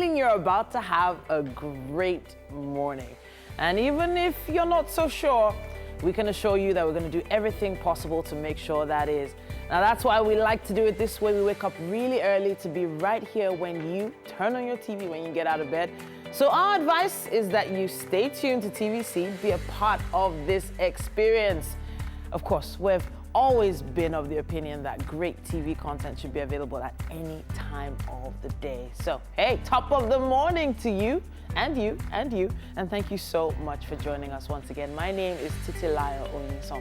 feeling you're about to have a great morning. And even if you're not so sure, we can assure you that we're going to do everything possible to make sure that is. Now, that's why we like to do it this way. We wake up really early to be right here when you turn on your TV, when you get out of bed. So our advice is that you stay tuned to TVC, be a part of this experience. Of course, we've always been of the opinion that great TV content should be available at any time of the day. So, hey, top of the morning to you, and you, and you. And thank you so much for joining us once again. My name is Titilayo Onyison,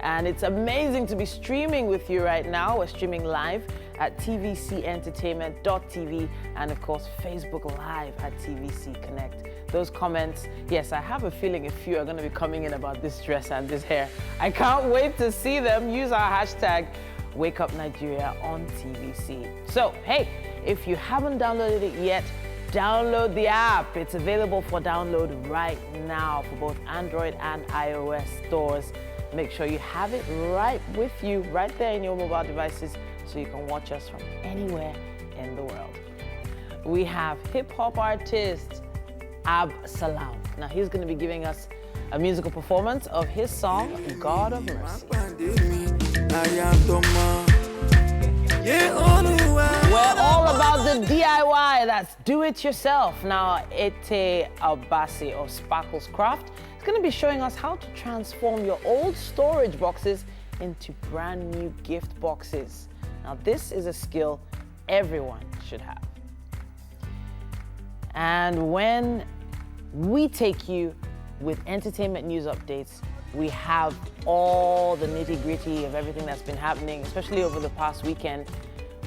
and it's amazing to be streaming with you right now. We're streaming live at tvcentertainment.tv and, of course, Facebook Live at TVC Connect. Those comments, yes, I have a feeling a few are going to be coming in about this dress and this hair. I can't wait to see them. Use our hashtag WakeUpNigeria on TVC. So, hey, if you haven't downloaded it yet, download the app. It's available for download right now for both Android and iOS stores. Make sure you have it right with you, right there in your mobile devices, so you can watch us from anywhere in the world. We have hip-hop artist Salam. Now he's going to be giving us a musical performance of his song, God of Mercy. We're all about the DIY, that's do it yourself. Now, Ete Abasi of Sparkles Craft is going to be showing us how to transform your old storage boxes into brand new gift boxes. Now, this is a skill everyone should have. And when we take you with entertainment news updates, we have all the nitty-gritty of everything that's been happening, especially over the past weekend.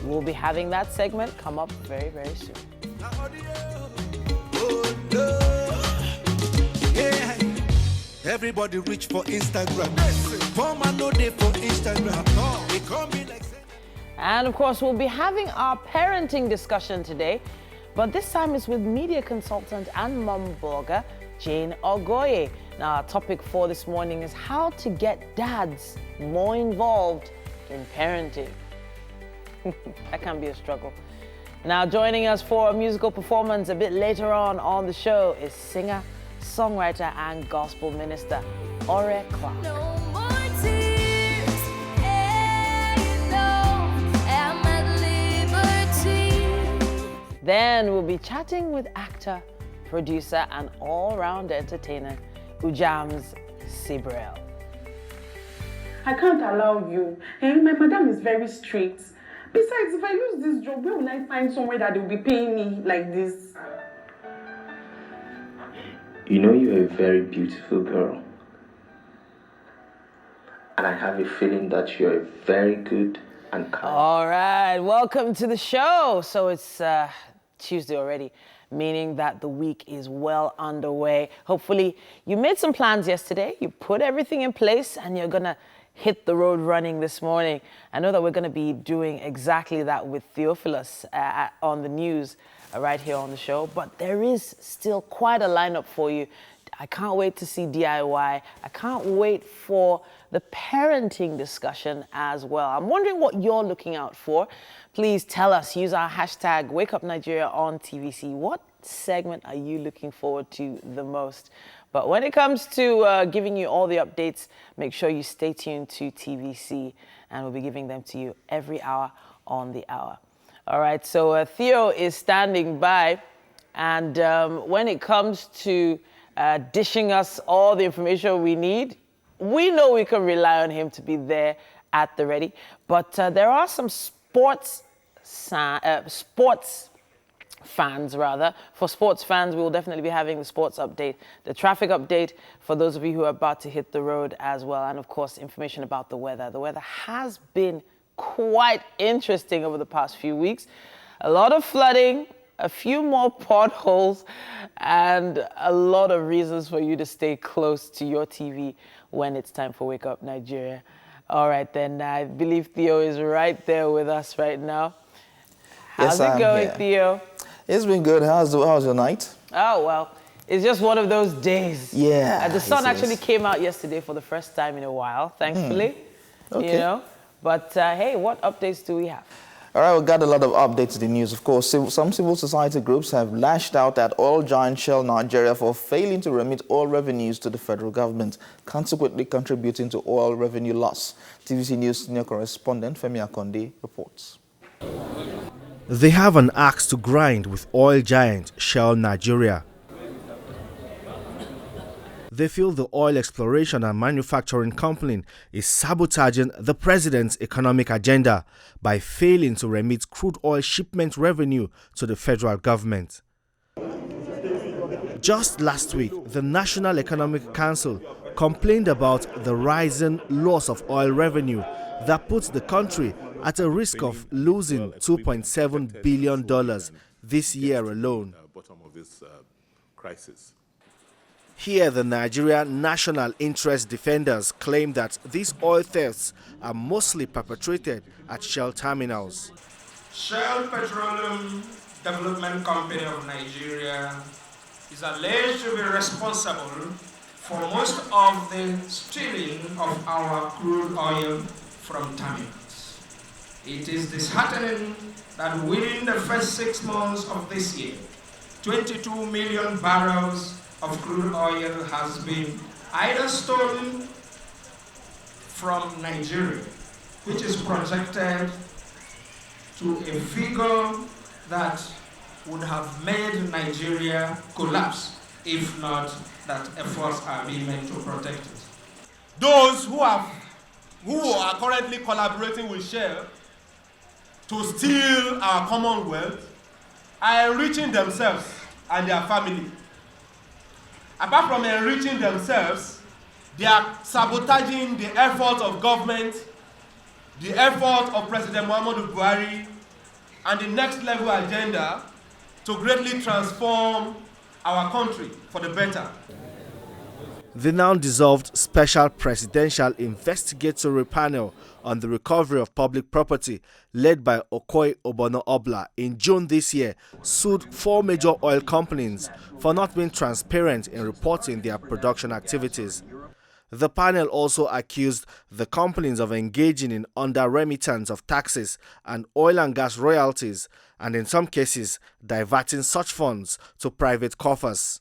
We'll be having that segment come up very, very soon. Everybody reach for Instagram. Come and no day for Instagram. And of course, we'll be having our parenting discussion today, but this time it's with media consultant and mom blogger Jane Ogoye. Now, our topic for this morning is how to get dads more involved in parenting. That can be a struggle. Now, joining us for a musical performance a bit later on the show is singer, songwriter, and gospel minister Ore Clark. No more tears, you know I'm at liberty. Then we'll be chatting with actor, producer, and all-round entertainer Ujams Sibrel. I can't allow you. My madam is very strict. Besides, if I lose this job, where will I find somewhere that will be paying me like this? You know you're a very beautiful girl. And I have a feeling that you're a very good and kind. All right, welcome to the show. So it's Tuesday already, meaning that the week is well underway. Hopefully you made some plans yesterday, you put everything in place, and you're gonna hit the road running this morning. I know that we're gonna be doing exactly that with Theophilus on the news right here on the show, but there is still quite a lineup for you. I can't wait to see DIY. I can't wait for the parenting discussion as well. I'm wondering what you're looking out for. Please tell us, use our hashtag WakeUpNigeria on TVC. What segment are you looking forward to the most? But when it comes to giving you all the updates, make sure you stay tuned to TVC, and we'll be giving them to you every hour on the hour. All right, so Theo is standing by, and when it comes to dishing us all the information we need, we know we can rely on him to be there at the ready. But there are some sports fans. For sports fans, we will definitely be having the sports update, the traffic update for those of you who are about to hit the road as well, and of course, information about the weather. The weather has been quite interesting over the past few weeks. A lot of flooding, a few more potholes, and a lot of reasons for you to stay close to your TV when it's time for Wake Up Nigeria. All right, then, I believe Theo is right there with us right now. How's it going, Theo? It's been good. How's your night? Oh, well, it's just one of those days. Yeah. The sun actually came out yesterday for the first time in a while, thankfully. Okay. You know? But, hey, what updates do we have? All right, we got a lot of updates to the news. Of course, some civil society groups have lashed out at oil giant Shell Nigeria for failing to remit oil revenues to the federal government, consequently contributing to oil revenue loss. TVC News senior correspondent Femi Akonde reports. They have an axe to grind with oil giant Shell Nigeria. They feel the oil exploration and manufacturing company is sabotaging the president's economic agenda by failing to remit crude oil shipment revenue to the federal government. Just last week, the National Economic Council complained about the rising loss of oil revenue that puts the country at a risk of losing $2.7 billion this year alone. Bottom of this crisis. Here, the Nigerian National Interest Defenders claim that these oil thefts are mostly perpetrated at Shell terminals. Shell Petroleum Development Company of Nigeria is alleged to be responsible for most of the stealing of our crude oil from terminals. It is disheartening that within the first 6 months of this year, 22 million barrels of crude oil has been either stolen from Nigeria, which is projected to a figure that would have made Nigeria collapse if not that efforts are being made to protect it. Those who are currently collaborating with Shell to steal our commonwealth are enriching themselves and their family. Apart from enriching themselves, they are sabotaging the efforts of government, the effort of President Muhammadu Buhari, and the next level agenda to greatly transform our country for the better. The now dissolved Special Presidential Investigatory Panel on the Recovery of Public Property, led by Okoye Obono Obla, in June this year, sued 4 major oil companies for not being transparent in reporting their production activities. The panel also accused the companies of engaging in under-remittance of taxes and oil and gas royalties, and in some cases, diverting such funds to private coffers.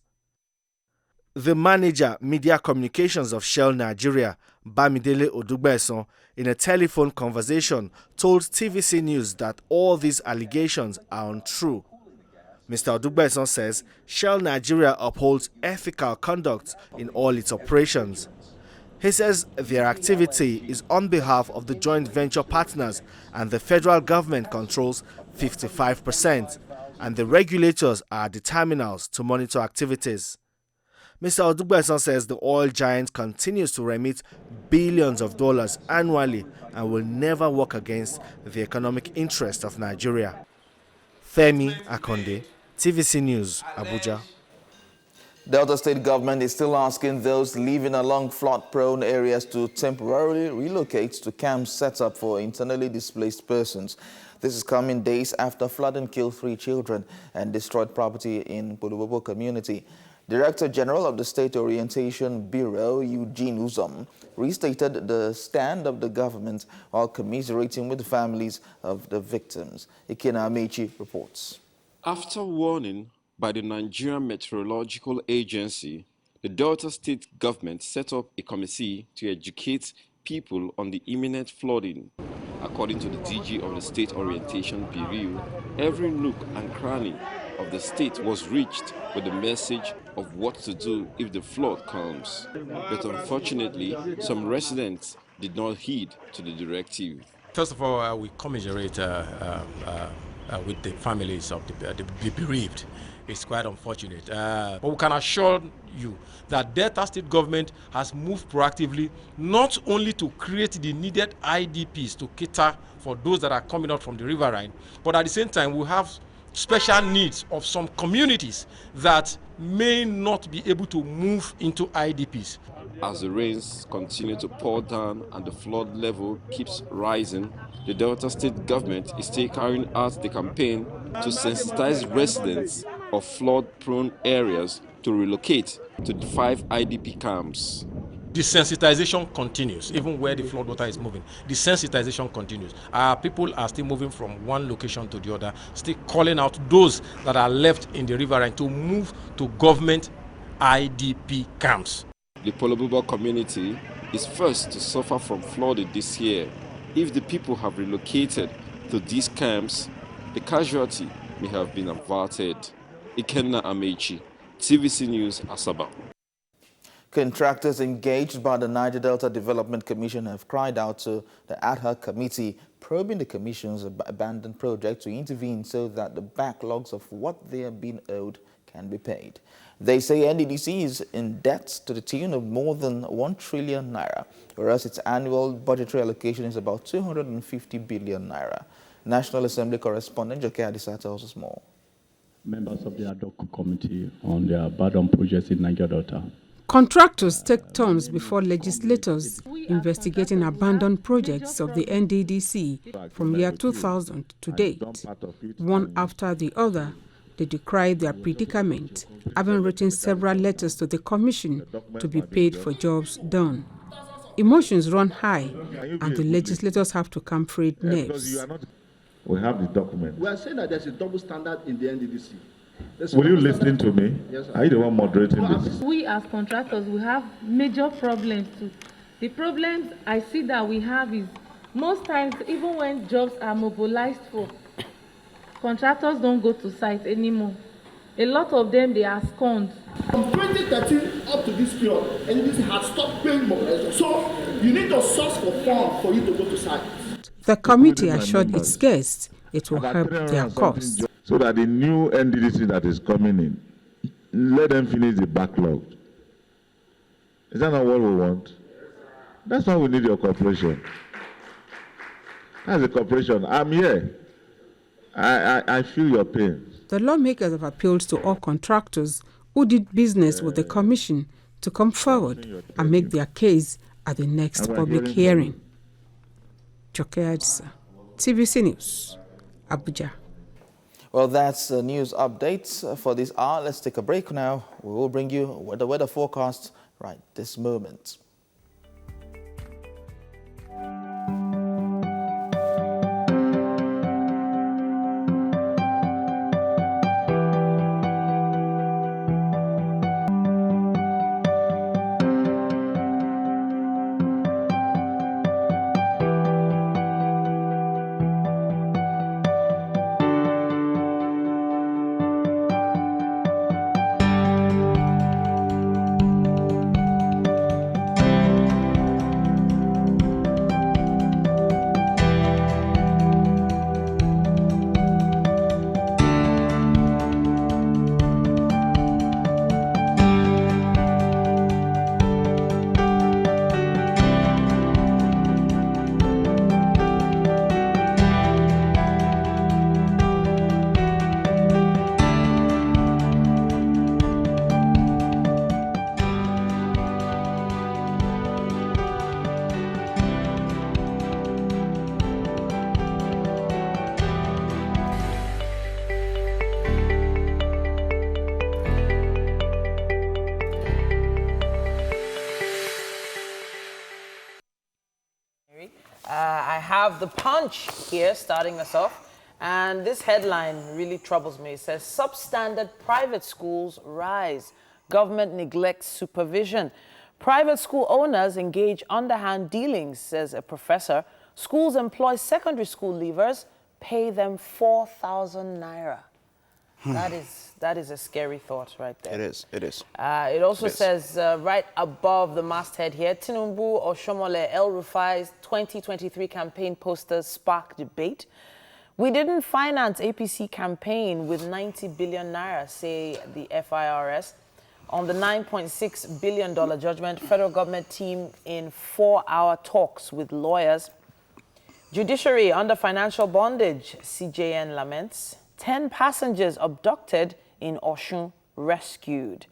The manager, media communications of Shell Nigeria, Bamidele Odugbeson, in a telephone conversation, told TVC News that all these allegations are untrue. Mr. Odugbeson says Shell Nigeria upholds ethical conduct in all its operations. He says their activity is on behalf of the joint venture partners and the federal government controls 55%, and the regulators are the terminals to monitor activities. Mr. Odugbeson says the oil giant continues to remit billions of dollars annually and will never work against the economic interest of Nigeria. Femi Akonde, TVC News, Abuja. Delta State government is still asking those living along flood-prone areas to temporarily relocate to camps set up for internally displaced persons. This is coming days after flooding killed 3 children and destroyed property in Bulubobo community. Director General of the State Orientation Bureau, Eugene Uzom, restated the stand of the government while commiserating with the families of the victims. Ikena Amechi reports. After warning by the Nigerian Meteorological Agency, the Delta State government set up a committee to educate people on the imminent flooding. According to the DG of the State Orientation Bureau, every nook and cranny of the state was reached with the message of what to do if the flood comes. But unfortunately, some residents did not heed to the directive. First of all, we commiserate with the families of the bereaved. It's quite unfortunate. But we can assure you that Delta State government has moved proactively not only to create the needed IDPs to cater for those that are coming out from the riverine, but at the same time we have special needs of some communities that may not be able to move into IDPs. As the rains continue to pour down and the flood level keeps rising, the Delta State government is still carrying out the campaign to sensitize residents of flood-prone areas to relocate to the 5 IDP camps. desensitization continues, even where the flood water is moving. Desensitization continues. Our people are still moving from one location to the other, still calling out those that are left in the river and to move to government IDP camps. The Polobuba community is first to suffer from flooding this year. If the people have relocated to these camps, the casualty may have been averted. Ikenna Amechi, TVC News, Asaba. Contractors engaged by the Niger Delta Development Commission have cried out to the ad hoc committee probing the commission's abandoned project to intervene so that the backlogs of what they are being owed can be paid. They say NDDC is in debt to the tune of more than 1 trillion naira, whereas its annual budgetary allocation is about 250 billion naira. National Assembly correspondent Joke Adisa tells us more. Members of the ad hoc committee on the abandoned projects in Niger Delta. Contractors take turns before legislators investigating abandoned projects of the NDDC from year 2000 to date. One after the other, they decry their predicament, having written several letters to the commission to be paid for jobs done. Emotions run high, and the legislators have to calm frayed nerves. We have the document. We are saying that there's a double standard in the NDDC. Will you listen to me? Yes, are you the one moderating this? We as contractors, we have major problems too. The problems I see that we have is most times, even when jobs are mobilized for, contractors don't go to site anymore. A lot of them, they are scorned. From 2013 up to this period, NDDC has stopped paying mobilization. So you need to source for funds for you to go to site. The committee assured its guests it will help their cause. So that the new NDDC that is coming in, let them finish the backlog. Is that not what we want? That's why we need your cooperation. As a cooperation, I'm here. I feel your pain. The lawmakers have appealed to all contractors who did business with the commission to come forward and make their case at the next public hearing. Joke Adisa, TVC News, Abuja. Well, that's the news updates for this hour. Let's take a break now. We will bring you the weather forecast right this moment. I have the Punch here starting us off, and this headline really troubles me. It says, substandard private schools rise. Government neglects supervision. Private school owners engage underhand dealings, says a professor. Schools employ secondary school leavers, pay them 4,000 naira. That is a scary thought right there. It is. It also says right above the masthead here, Tinubu, Oshomole, El Rufai's 2023 campaign posters spark debate. We didn't finance APC campaign with 90 billion naira, say the FIRS. On the $9.6 billion judgment, federal government team in 4-hour talks with lawyers. Judiciary under financial bondage, CJN laments. 10 passengers abducted in Osun rescued.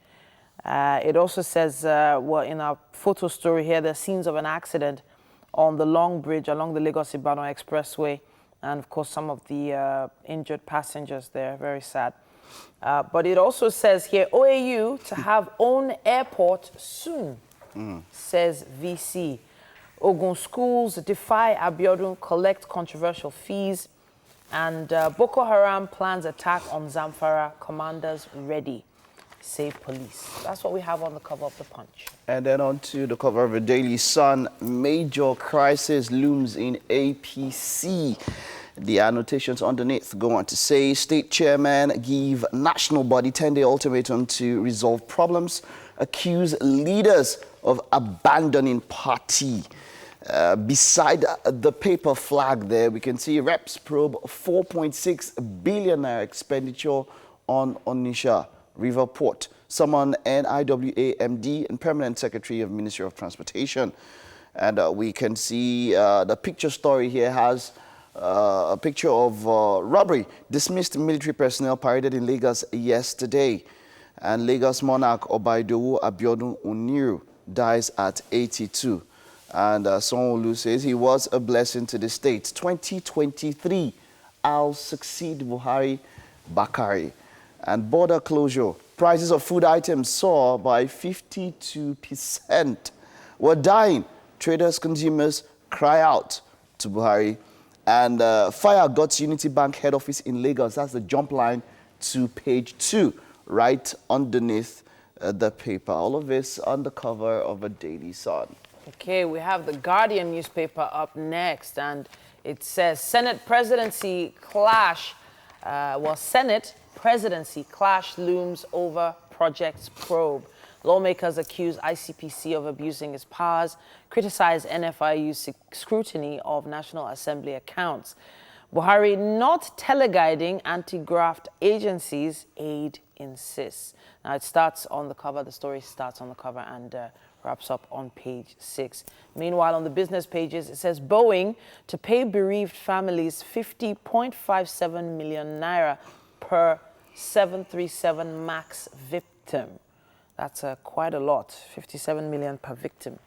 It also says, well, in our photo story here, the scenes of an accident on the long bridge along the Lagos-Ibadan Expressway. And of course, some of the injured passengers there, very sad. But it also says here, OAU to have own airport soon. says VC. Ogun schools defy Abiodun, collect controversial fees. And Boko Haram plans attack on Zamfara, commanders ready. Save police. That's what we have on the cover of the Punch. And then on to the cover of the Daily Sun. Major crisis looms in APC. The annotations underneath go on to say, state chairman give national body 10-day ultimatum to resolve problems, accuse leaders of abandoning party. Beside the paper flag there, we can see reps probe 4.6 billion naira expenditure on Onitsha River Port. Summon NIWA MD and Permanent Secretary of Ministry of Transportation. And we can see the picture story here has a picture of robbery. Dismissed military personnel paraded in Lagos yesterday. And Lagos monarch Obaidowu Abiodun Oniru dies at 82. And Sanwo-Olu says he was a blessing to the state. 2023, I'll succeed Buhari Bakari. And border closure. Prices of food items soar by 52%. We're dying. Traders, consumers cry out to Buhari. And fire God's Unity Bank head office in Lagos. That's the jump line to page 2, right underneath the paper. All of this on the cover of a Daily Sun. Okay, we have the Guardian newspaper up next, and it says Senate presidency clash. Senate presidency clash looms over project's probe. Lawmakers accuse ICPC of abusing its powers, criticize NFIU's scrutiny of National Assembly accounts. Buhari not teleguiding anti-graft agencies, aid insists. Now it starts on the cover, the story starts on the cover and wraps up on page 6. Meanwhile, on the business pages, it says Boeing to pay bereaved families 50.57 million naira per 737 MAX victim. That's quite a lot, 57 million per victim.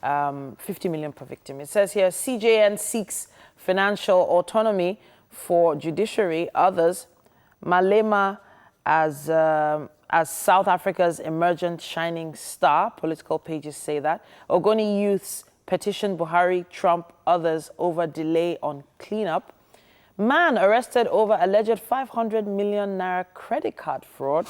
50 million per victim. It says here, CJN seeks financial autonomy for judiciary. Others, Malema as South Africa's emergent shining star. Political pages say that. Ogoni youths petition Buhari, Trump, others over delay on cleanup. Man arrested over alleged 500 million naira credit card fraud.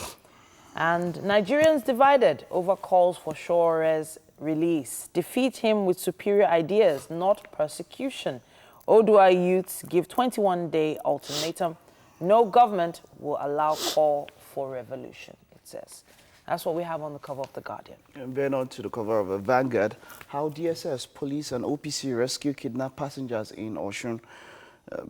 And Nigerians divided over calls for Shore's release. Defeat him with superior ideas, not persecution. Odua youths give 21-day ultimatum. No government will allow call for revolution, it says. That's what we have on the cover of The Guardian. And then on to the cover of a Vanguard. How DSS, police and OPC rescue kidnapped passengers in Osun.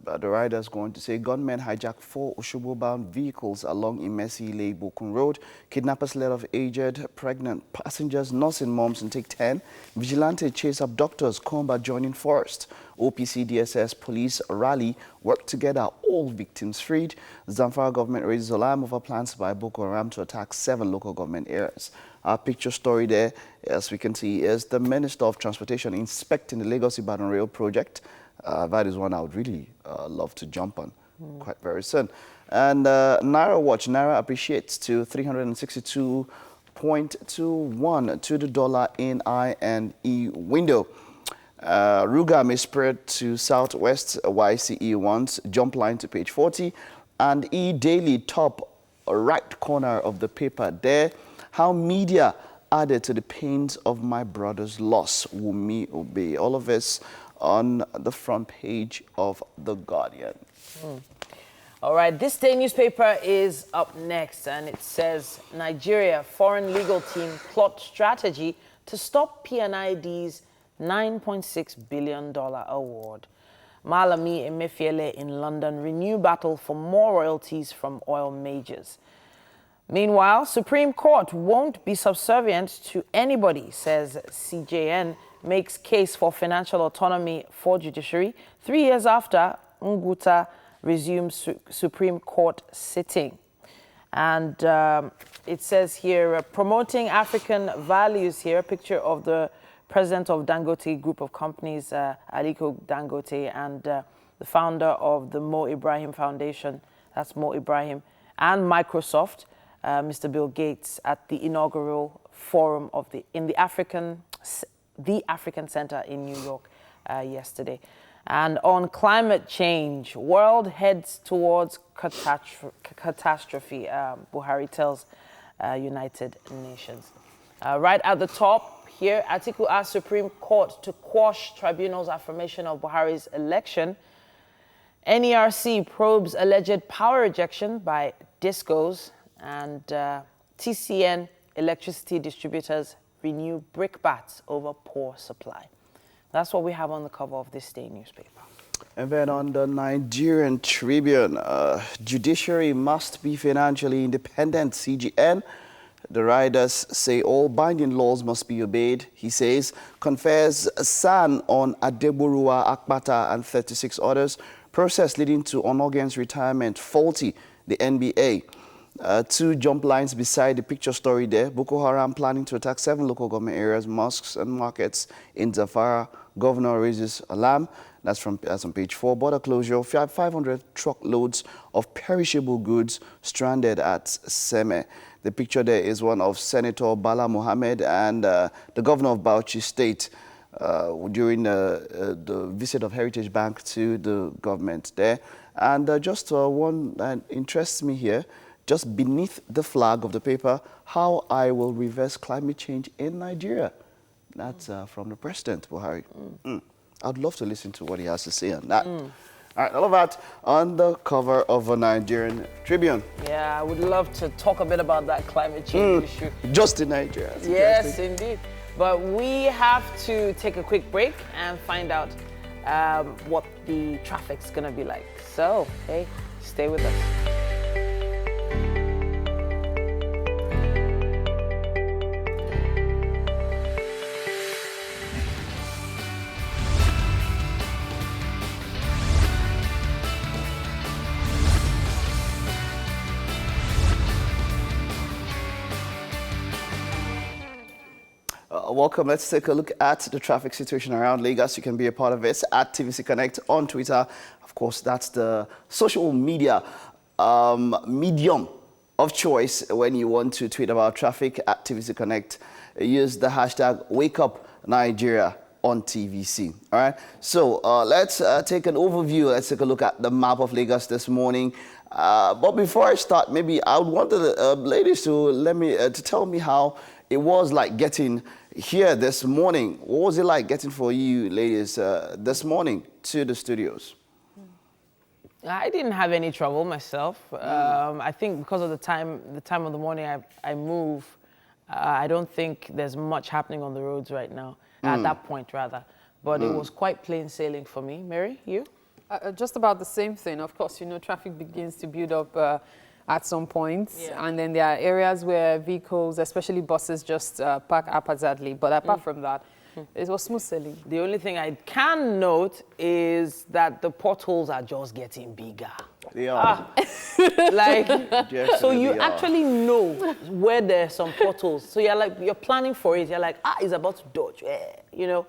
The riders going to say gunmen hijacked 4 Oshobo-bound vehicles along Imesi Bokun Road. Kidnappers led off aged, pregnant passengers, nursing moms and take 10. Vigilante chase abductors, combat joining forest. OPC, DSS, police rally work together, all victims freed. Zamfara government raises alarm over plans by Boko Haram to attack 7 local government areas. Our picture story there, as we can see, is the Minister of Transportation inspecting the Lagos-Ibadan Rail project. That is one I would really love to jump on quite very soon. And Naira Watch, Naira appreciates to 362.21 to the dollar in I&E window. Ruga may spread to southwest, YCE wants jump line to page 40. And E-Daily top right corner of the paper there. How media added to the pains of my brother's loss. Wumi Obey. All of this on the front page of The Guardian. All right, this day newspaper is up next, and it says Nigeria foreign legal team plot strategy to stop PNID's $9.6 billion award. Malami Emefiele in London renew battle for more royalties from oil majors. Meanwhile, Supreme Court won't be subservient to anybody, says CJN, makes case for financial autonomy for judiciary 3 years after Nguta resumes Supreme Court sitting. And it says here, promoting African values here, a picture of the president of Dangote Group of Companies, Aliko Dangote, and the founder of the Mo Ibrahim Foundation, that's Mo Ibrahim, and Microsoft, Mr. Bill Gates, at the inaugural forum of the African Center in New York yesterday. And on climate change, world heads towards catastrophe, Buhari tells United Nations. Right at the top here, Atiku asks Supreme Court to quash tribunal's affirmation of Buhari's election. NERC probes alleged power rejection by discos, and TCN electricity distributors renew brickbats over poor supply. That's what we have on the cover of this day newspaper. And then on the Nigerian Tribune, judiciary must be financially independent, CGN. The riders say all binding laws must be obeyed. He says, confers SAN on Adeburua, Akpata and 36 others. Process leading to Onogen's retirement faulty, the NBA. Two jump lines beside the picture story there. Boko Haram planning to attack 7 local government areas, mosques and markets in Zafara. Governor raises alarm. That's on page 4. Border closure. 500 truckloads of perishable goods stranded at Seme. The picture there is one of Senator Bala Mohammed and the governor of Bauchi State during the visit of Heritage Bank to the government there. And just one that interests me here, just beneath the flag of the paper, how I will reverse climate change in Nigeria. That's from the President, Buhari. I'd love to listen to what he has to say on that. All right, all of that on the cover of a Nigerian Tribune. Yeah, I would love to talk a bit about that climate change issue. Just in Nigeria. Yes, indeed. But we have to take a quick break and find out what the traffic's going to be like. So, hey, stay with us. Welcome. Let's take a look at the traffic situation around Lagos. You can be a part of it at TVC Connect on Twitter. Of course, that's the social media medium of choice when you want to tweet about traffic at TVC Connect. Use the hashtag WakeUpNigeria on TVC. All right. So let's take an overview. Let's take a look at the map of Lagos this morning. But before I start, maybe I would want the ladies to tell me how it was like getting here this morning. What was it like getting for you ladies this morning to the studios? I didn't have any trouble myself. I think because of the time of the morning I move, I don't think there's much happening on the roads right now, at that point rather. But it was quite plain sailing for me. Mary, you? Just about the same thing. Of course, you know, traffic begins to build up at some point. Yeah. And then there are areas where vehicles, especially buses, just park haphazardly. But apart from that, it was smooth sailing. The only thing I can note is that the potholes are just getting bigger. They are. So you actually know where there's some potholes. So you're planning for it. You're like, it's about to dodge. You know,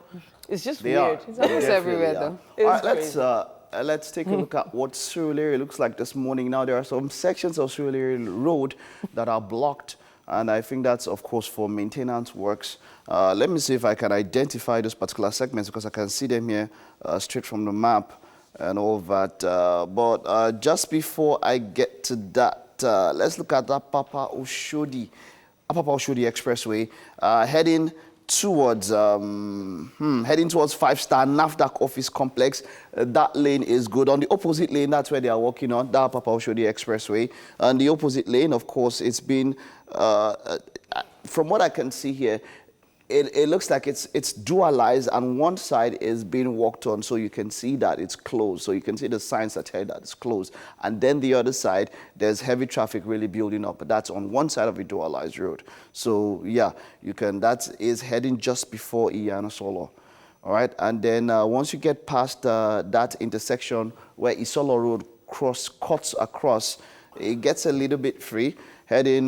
it's just weird. It's almost everywhere though. All right, let's take a look at what Surulere looks like this morning. Now, there are some sections of Surulere Road that are blocked, and I think that's, of course, for maintenance works. Let me see if I can identify those particular segments because I can see them here straight from the map and all of that. But just before I get to that, let's look at that Apapa Oshodi Expressway heading towards 5-star NAFDAC office complex. That lane is good. On the opposite lane, that's where they are working on, that Papa Oshodi Expressway. And the opposite lane, of course, it's been, from what I can see here, it looks like it's dualized, and one side is being worked on, so you can see that it's closed. So you can see the signs that tell you that it's closed. And then the other side, there's heavy traffic really building up, but that's on one side of a dualized road. So yeah, that is heading just before Iyana Solo. All right, and then once you get past that intersection where Isolo Road cuts across, it gets a little bit free, heading,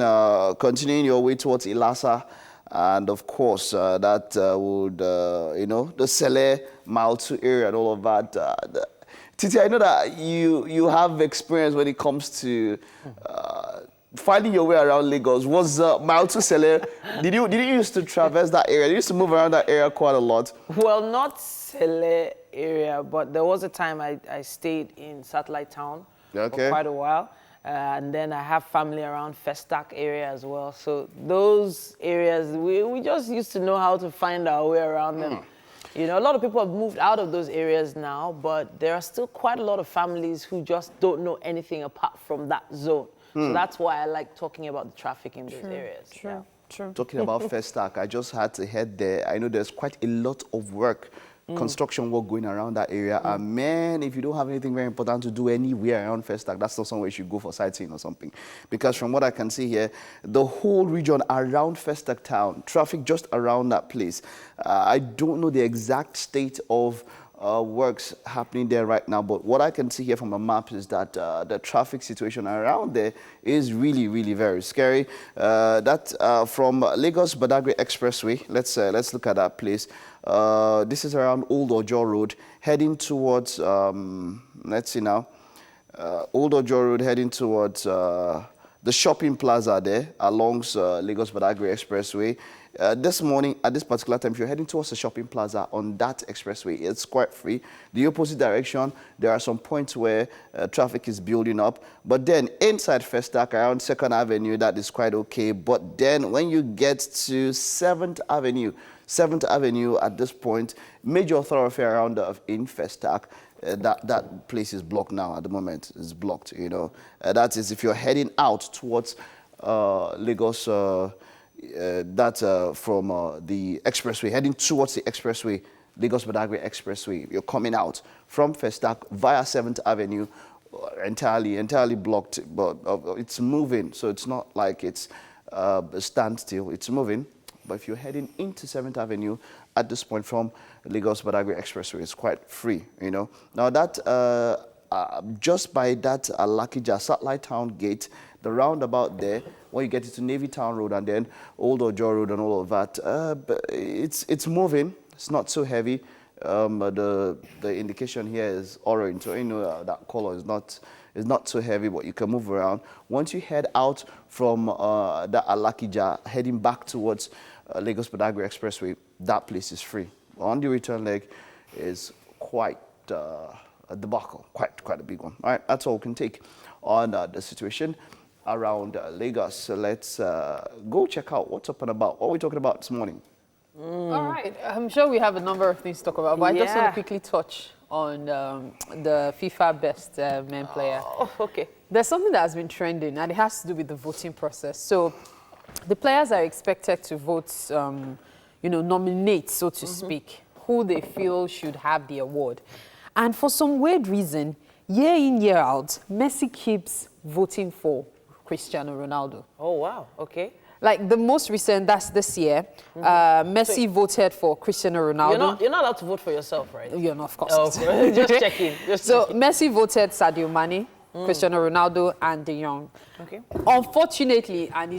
continuing your way towards Ilasa. And of course, that would, the Sele, Mile 2 area and all of that. Titi, I know that you have experience when it comes to finding your way around Lagos, was Mautusele, did you used to traverse that area? You used to move around that area quite a lot? Well, not Sele area, but there was a time I stayed in Satellite Town for quite a while. And then I have family around Festac area as well. So those areas, we just used to know how to find our way around them. You know, a lot of people have moved out of those areas now, but there are still quite a lot of families who just don't know anything apart from that zone. So that's why I like talking about the traffic in those areas. True. Talking about Festac, I just had to head there. I know there's quite a lot of work, construction work going around that area. And man, if you don't have anything very important to do anywhere around Festac, that's not somewhere you should go for sightseeing or something. Because from what I can see here, the whole region around Festac town, traffic just around that place. I don't know the exact state of works happening there right now, but what I can see here from a map is that the traffic situation around there is really, really very scary. From Lagos Badagry Expressway, let's look at that place. This is around Old Ojo Road, heading towards, let's see now, Old Ojo Road heading towards the shopping plaza there along Lagos Badagry Expressway. This morning, at this particular time, if you're heading towards the shopping plaza on that expressway, it's quite free. The opposite direction, there are some points where traffic is building up. But then inside Festac, around 2nd Avenue, that is quite okay. But then when you get to 7th Avenue at this point, major thoroughfare around in Festac, that place is blocked now at the moment. It's blocked, you know. That is if you're heading out towards Lagos, from the expressway, heading towards the expressway, Lagos Badagry Expressway. You're coming out from Festac via 7th Avenue, entirely blocked, but it's moving. So it's not like it's a standstill, it's moving. But if you're heading into 7th Avenue at this point from Lagos Badagry Expressway, it's quite free, you know. Now that, just by that Alakija Satellite Town gate, the roundabout there, when you get into Navy Town Road and then Old Ojo Road and all of that, but it's moving. It's not so heavy. The indication here is orange, so you know that color is not so heavy, but you can move around. Once you head out from that Alakija, heading back towards Lagos Badagry Expressway, that place is free. On the return leg is quite a debacle, quite a big one. All right, that's all we can take on the situation around Lagos. So let's go check out what's up and about. What are we talking about this morning? All right, I'm sure we have a number of things to talk about, but I just want to quickly touch on the FIFA best men player. Oh, okay. There's something that has been trending, and it has to do with the voting process. So the players are expected to vote, nominate, so to speak, who they feel should have the award. And for some weird reason, year in, year out, Messi keeps voting for Cristiano Ronaldo. Oh, wow. Okay. Like the most recent, that's this year, Messi voted for Cristiano Ronaldo. You're not allowed to vote for yourself, right? You're not, of course. Oh, just checking. So Messi voted Sadio Mane, Cristiano Ronaldo, and De Jong. Okay. Unfortunately, and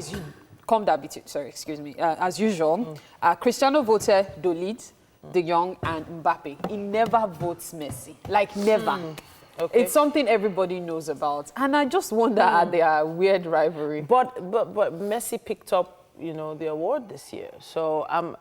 as usual, Cristiano voted Dolit, De Jong, and Mbappe. He never votes Messi. Like, never. Okay. It's something everybody knows about. And I just wonder at their weird rivalry. But Messi picked up, the award this year. So I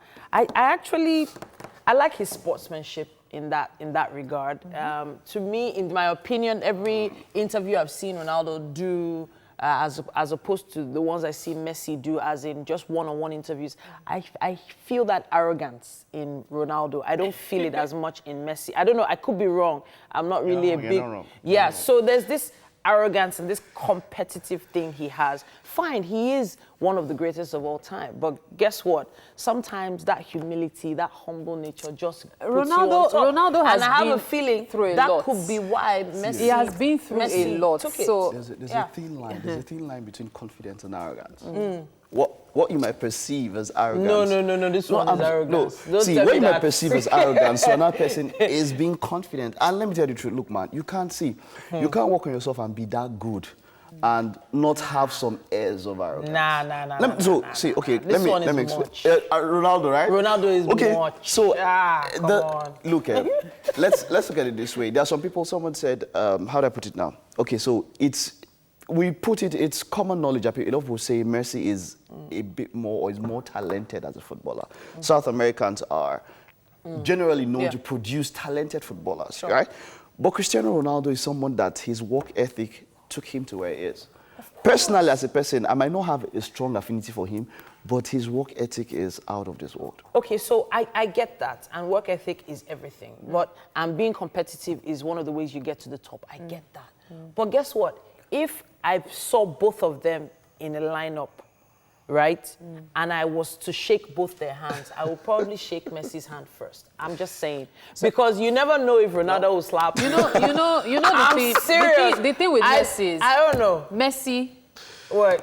like his sportsmanship in that regard. To me, in my opinion, every interview I've seen Ronaldo do, as opposed to the ones I see Messi do, as in just one-on-one interviews, I feel that arrogance in Ronaldo. I don't feel it as much in Messi. I don't know, I could be wrong. I'm not really a big... You're not wrong. Yeah, so there's this arrogance and this competitive thing he has. Fine, he is one of the greatest of all time, but guess what? Sometimes that humility, that humble nature just puts you on top. Ronaldo has and I have been a feeling through a that lot. Could be why Messi... He has been through a lot. So there's a thin line. There's a thin line between confidence and arrogance. What you might perceive as arrogance. No. This one is arrogance. No. See, what you might perceive as arrogance, so another person is being confident. And let me tell you the truth. Look, man, you can't work on yourself and be that good and not have some airs of arrogance. Nah. Let me explain. Ronaldo, right? Ronaldo is much. So come on. Look at let's look at it this way. There are some people. Someone said, how do I put it now? Okay, so it's we put it, it's common knowledge. A lot of people say Messi is a bit more, or is more talented as a footballer. South Americans are generally known to produce talented footballers, right? But Cristiano Ronaldo is someone that his work ethic took him to where he is. Personally, as a person, I might not have a strong affinity for him, but his work ethic is out of this world. Okay, so I get that, and work ethic is everything. And being competitive is one of the ways you get to the top. I get that. But guess what? If I saw both of them in a lineup, right, and I was to shake both their hands, I would probably shake Messi's hand first. I'm just saying, because you never know if Ronaldo will slap. You know I'm the serious. The thing with Messi is, I don't know. Messi,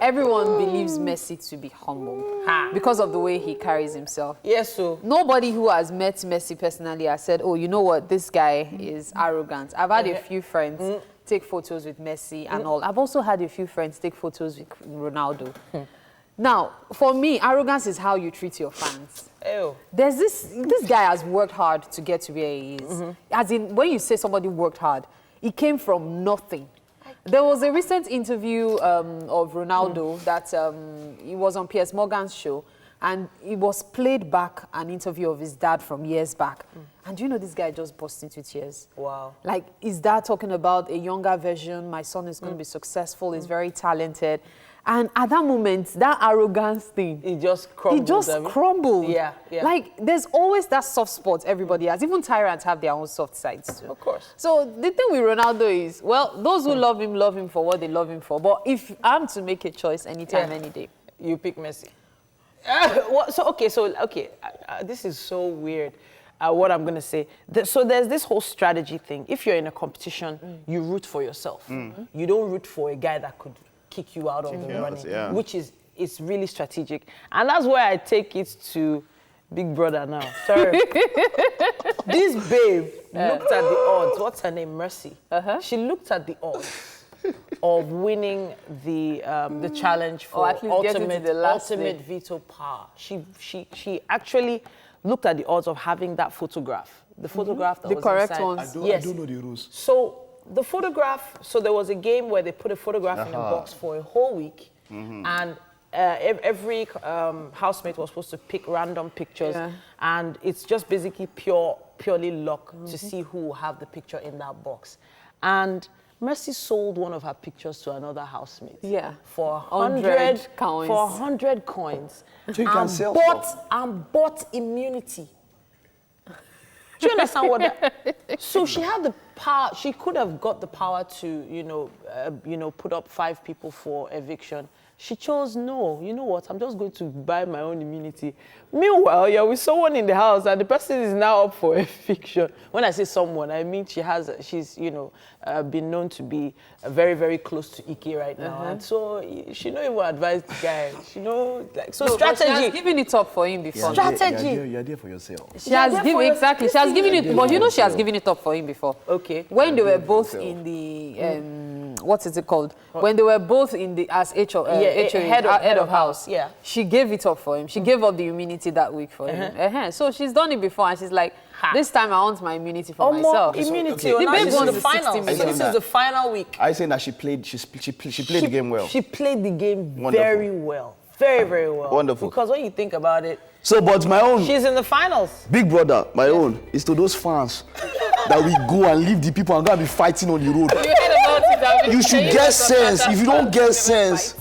everyone believes Messi to be humble because of the way he carries himself. Yes, so nobody who has met Messi personally has said, oh, you know what, this guy is arrogant. I've had a few friends take photos with Messi and all. I've also had a few friends take photos with Ronaldo. Now, for me, arrogance is how you treat your fans. Ew. There's this guy has worked hard to get to where he is. As in, when you say somebody worked hard, it came from nothing. There was a recent interview of Ronaldo that he was on Piers Morgan's show, and it was played back an interview of his dad from years back. And do you know this guy just burst into tears? Wow. Like, his dad talking about a younger version, my son is going to be successful, he's very talented. And at that moment, that arrogance thing, it just crumbled. It just crumbled. Yeah. Like, there's always that soft spot everybody has. Even tyrants have their own soft sides too. Of course. So the thing with Ronaldo is, well, those who love him for what they love him for. But if I'm to make a choice anytime, any day, you pick Messi. This is so weird. What I'm going to say. So there's this whole strategy thing. If you're in a competition, you root for yourself. You don't root for a guy that could kick you out of the running, which is it's really strategic. And that's where I take it to Big Brother now. Sorry. This babe looked at the odds. What's her name? Mercy. She looked at the odds of winning the challenge for ultimate veto power. She actually looked at the odds of having that photograph. The photograph that was correct inside. ones. Yes. I don't know the rules. So the photograph, so there was a game where they put a photograph in a box for a whole week, and every housemate was supposed to pick random pictures, and it's just basically purely luck to see who will have the picture in that box. And Mercy sold one of her pictures to another housemate for 100 coins. For 100 coins. So you can sell and bought immunity. Do you understand what that? So she had the power. She could have got the power to, put up 5 people for eviction. She chose no. You know what? I'm just going to buy my own immunity. Meanwhile, you're with someone in the house, and the person is now up for eviction. When I say someone, I mean she's been known to be very, very close to Ike right now, and so she don't even advise the guy. She strategy. But she has given it up for him before. Strategy. You're there for yourself. She has given She has given it, but she has given it up for him before. Okay. When they were both in the what is it called? When they were both in the as head of house. Yeah. She gave it up for him. She gave up the immunity that week for him. So she's done it before, and she's like, this time I want my immunity for myself. Immunity. The babe won the final. So this is the final week. I saying that she played the game well. She played the game very well. Very, very well. Wonderful. Because when you think about it, so, but my own... She's in the finals. Big Brother, my own, is to those fans that we go and leave the people and go and be fighting on the road. You should get sense. If you don't get sense,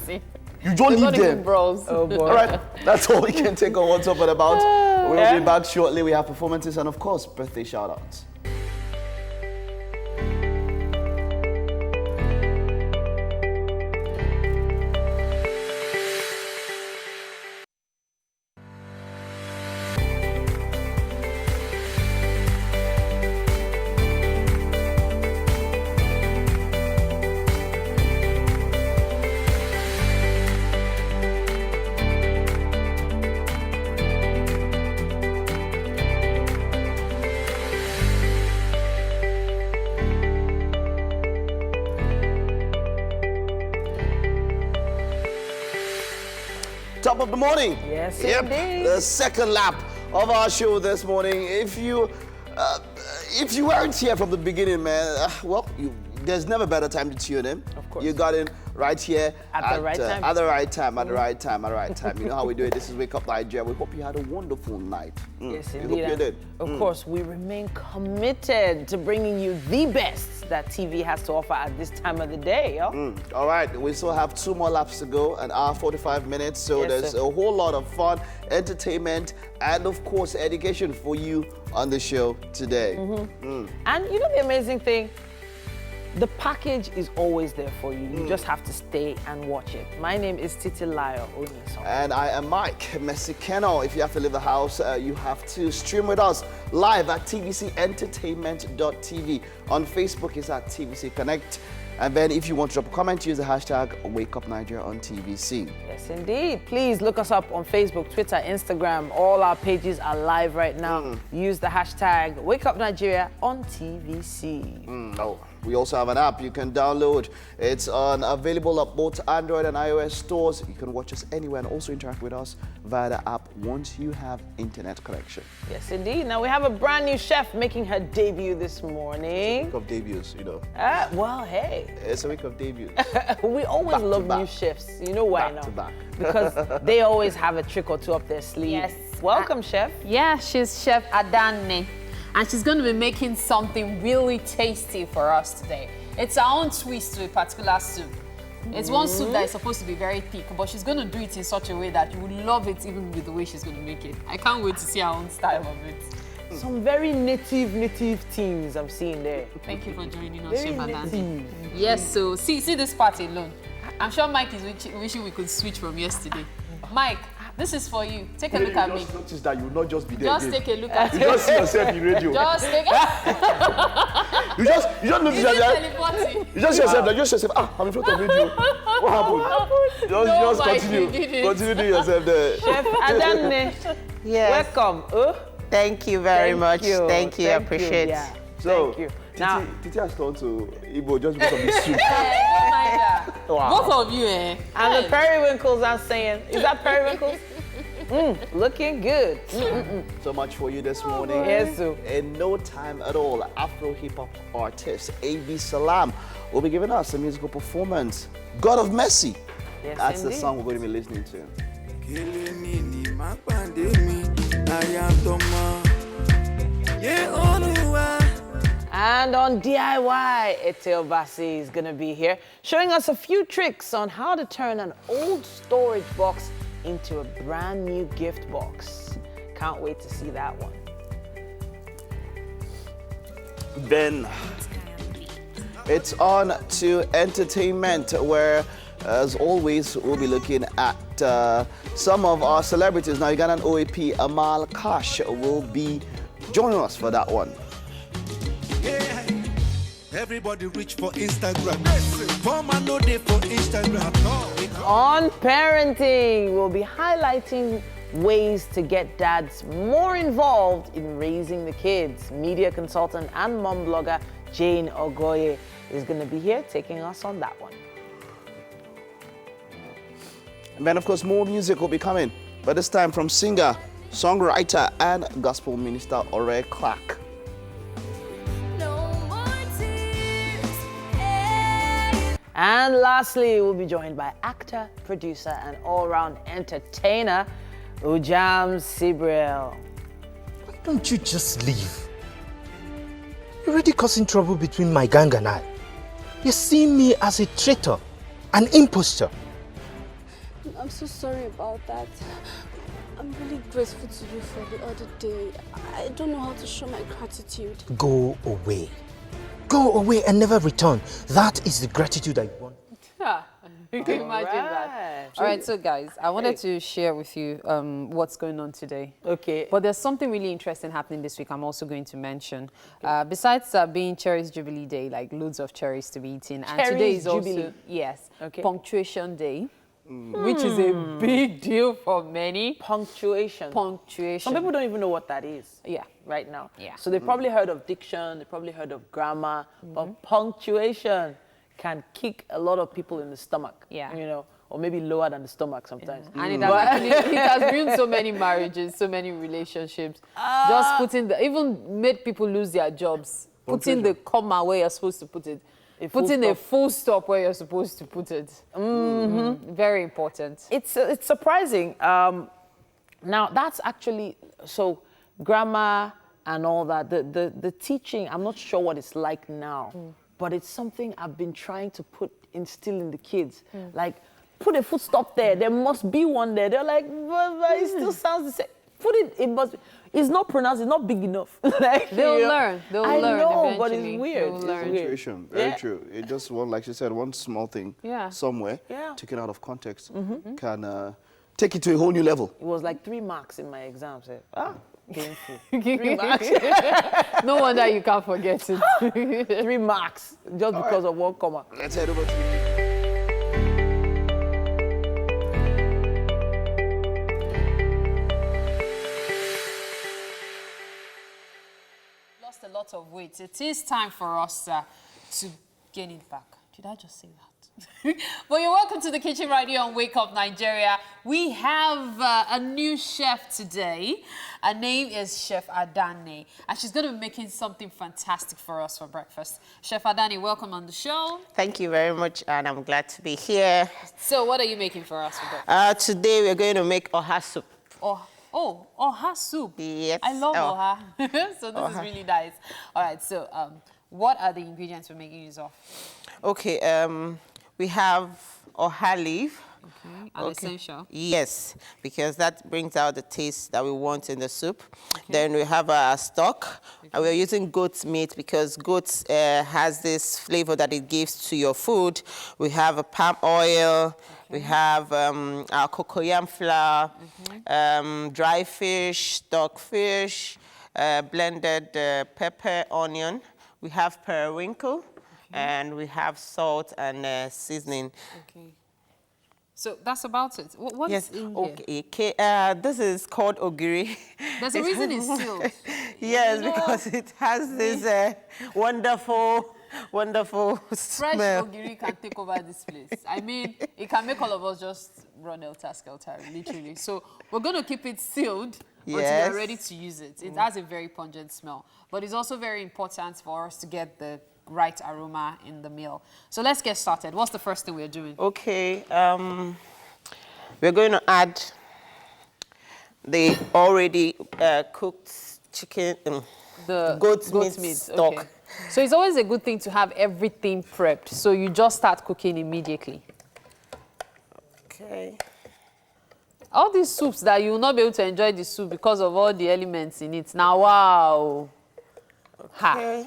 you don't leave them. Oh boy. All right, that's all we can take on What's Up and About. We'll be back shortly. We have performances and, of course, birthday shout-outs. Top of the morning. Yes, indeed. The second lap of our show this morning. If you weren't here from the beginning, man, there's never a better time to tune in. Of course. You got in right here At the right time. At the right time, at the right time, at the right time. You know how we do it. This is Wake Up Nigeria. We hope you had a wonderful night. Yes, We indeed. hope you did. Of course, we remain committed to bringing you the best that TV has to offer at this time of the day, yo. All right, we still have 2 more laps to go, an hour 45 minutes. So Yes, there's sir. a whole lot of fun, entertainment, and of course, education for you on the show today. And you know the amazing thing? The package is always there for you. You just have to stay and watch it. My name is Titilayo Onyesong. And I am Mike Messi. If you have to leave the house, you have to stream with us live at tvcentertainment.tv. On Facebook, it's at TVC Connect. And then if you want to drop a comment, use the hashtag WakeUpNigeria on TVC. Yes, indeed. Please look us up on Facebook, Twitter, Instagram. All our pages are live right now. Use the hashtag WakeUpNigeria on TVC. We also have an app you can download. It's available at both Android and iOS stores. You can watch us anywhere and also interact with us via the app once you have internet connection. Yes, indeed. Now, we have a brand new chef making her debut this morning. Week of debuts, you know. Well, hey. It's a week of debuts. We always love new chefs. You know why now? Back to back. Because they always have a trick or two up their sleeve. Yes. Welcome, chef. Yeah, she's Chef Adane. And she's going to be making something really tasty for us today. It's our own twist to a particular soup. It's one soup that is supposed to be very thick, but she's going to do it in such a way that you will love it even with the way she's going to make it. I can't wait to see her own style of it. Some very native themes I'm seeing there. Thank you for joining us, Very Chef Adane. native. Yes, so see this part alone. I'm sure Mike is wishing we could switch from yesterday. Mike, this is for you. Take a look at me. Just notice that you will not just be there Just again. take a look at You me. just see yourself in radio. Just take You just notice Is it that teleporting? you just see yourself, I'm in front of radio. What happened? No, Just Mike, continue. you did it. Continue doing yourself there. Chef Adane, Yes. welcome. Thank you very much. you. Thank you. I appreciate Yeah. So, Thank you. Now, Titi has turned to Igbo just because of the soup. Don't mind that. Wow. Both of you, eh? and the periwinkles I'm saying, is that periwinkles? Looking good. So much for you this morning. Yes, sir. In no time at all, Afro hip-hop artist A.B. Salam will be giving us a musical performance. God of Messi. Yes, That's indeed. the song we're going to be listening to. And on DIY, Etel Bassi is going to be here, showing us a few tricks on how to turn an old storage box into a brand new gift box. Can't wait to see that one. Then it's on to entertainment, where, as always, we'll be looking at some of our celebrities. Now, Ugandan OAP Amal Kash will be joining us for that one. Everybody reach for Instagram. For man no day for Instagram. On parenting, we'll be highlighting ways to get dads more involved in raising the kids. Media consultant and mom blogger Jane Ogoye is going to be here taking us on that one. And then, of course, more music will be coming, but this time from singer, songwriter, and gospel minister Ore Clark. And lastly, we'll be joined by actor, producer, and all-round entertainer, Ujam Sibril. Why don't you just leave? You're already causing trouble between my gang and I. You're seeing me as a traitor, an imposter. I'm so sorry about that. I'm really grateful to you for the other day. I don't know how to show my gratitude. Go away. Go away and never return. That is the gratitude I want. You can imagine that. All right, so guys, I wanted to share with you what's going on today. Okay. But there's something really interesting happening this week I'm also going to mention. Besides being Cherries Jubilee Day, like loads of cherries to be eaten. And today is also, yes, Punctuation Day. Which is a big deal for many. Punctuation. Some people don't even know what that is. Yeah. Right now. Yeah. So they've probably heard of diction, they've probably heard of grammar, but punctuation can kick a lot of people in the stomach. Yeah. You know, or maybe lower than the stomach sometimes. And it has ruined so many marriages, so many relationships. Just putting even made people lose their jobs. Putting the comma where you're supposed to put it. Putting a full stop where you're supposed to put it. Very important. It's surprising. Now, that's actually, so grammar and all that, the teaching, I'm not sure what it's like now, but it's something I've been trying to instill in the kids. Like, put a full stop there. There must be one there. They're like, but it still sounds the same. It's not pronounced, it's not big enough. Like, They'll learn. They'll learn know, eventually. but it's weird. It's intuition. Very true. It just one, like she said, one small thing somewhere, taken out of context, can take it to a whole new level. It was like 3 marks in my exam. Painful. 3 marks. No wonder you can't forget it. 3 marks just because of one comma. Let's head over to lost a lot of weight. It is time for us to gain it back. Did I just say that? Well, you're welcome to the kitchen right here on Wake Up Nigeria. We have a new chef today. Her name is Chef Adane, and she's going to be making something fantastic for us for breakfast. Chef Adane, welcome on the show. Thank you very much, and I'm glad to be here. So what are you making for us for breakfast? Today we're going to make oha soup. Oha soup. Yes. I love oha. So this is really nice. All right, so what are the ingredients we're making use of? Okay, we have oha leaf. Okay, and essential. Yes, because that brings out the taste that we want in the soup. Okay. Then we have our stock. And we're using goat's meat because goat has this flavor that it gives to your food. We have a palm oil. We have our cocoyam flour, dry fish, stock fish, blended pepper, onion. We have periwinkle, and we have salt and seasoning. Okay. So that's about it. What is in here? Okay. This is called ogiri. There's a reason it's sealed. Yes, because it has this wonderful fresh smell. ogiri can take over this place. I mean, it can make all of us just run elter-skelter, literally. So we're going to keep it sealed until we're ready to use it. It has a very pungent smell, but it's also very important for us to get the right aroma in the meal. So let's get started. What's the first thing we're doing? Okay, we're going to add the already cooked chicken, the goat's meat stock. Okay. So it's always a good thing to have everything prepped, so you just start cooking immediately. Okay. All these soups that you will not be able to enjoy the soup because of all the elements in it. Now, wow. Okay. Ha.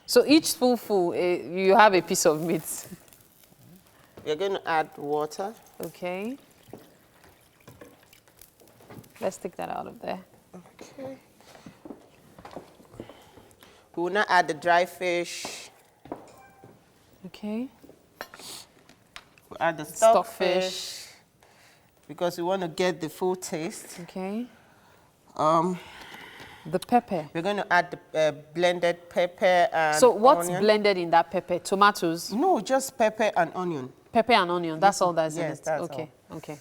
So each spoonful, you have a piece of meat. We're going to add water. Okay. Let's take that out of there. Okay. We will now add the dry fish. Okay. We'll add the stockfish because we want to get the full taste. Okay. The pepper. We're going to add the blended pepper and So what's onion. blended in that pepper? Tomatoes? No, just pepper and onion. Pepper and onion, that's all that's in it? Yes, that's okay. all. Okay.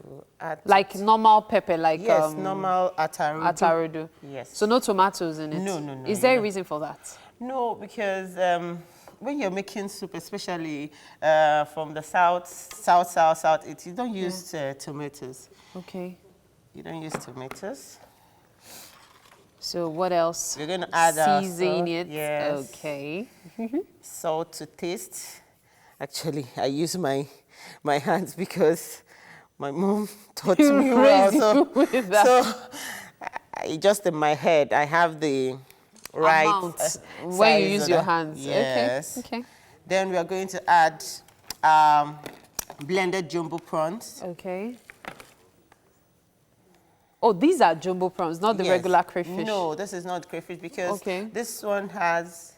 We'll add like normal pepper, like yes, normal atarudu. Yes. So no tomatoes in it? No. Is there a reason for that? No, because when you're making soup, especially from the south, you don't use tomatoes. Okay. You don't use tomatoes. So what else? We're going to add season it. Yes. Okay. Salt to taste. Actually, I use my hands because my mom taught me well. So just in my head, I have the right when you use your hands. Yes. Okay. Then we are going to add blended jumbo prawns. Okay. Oh, these are jumbo prawns, not the regular crayfish. No, this is not crayfish because this one has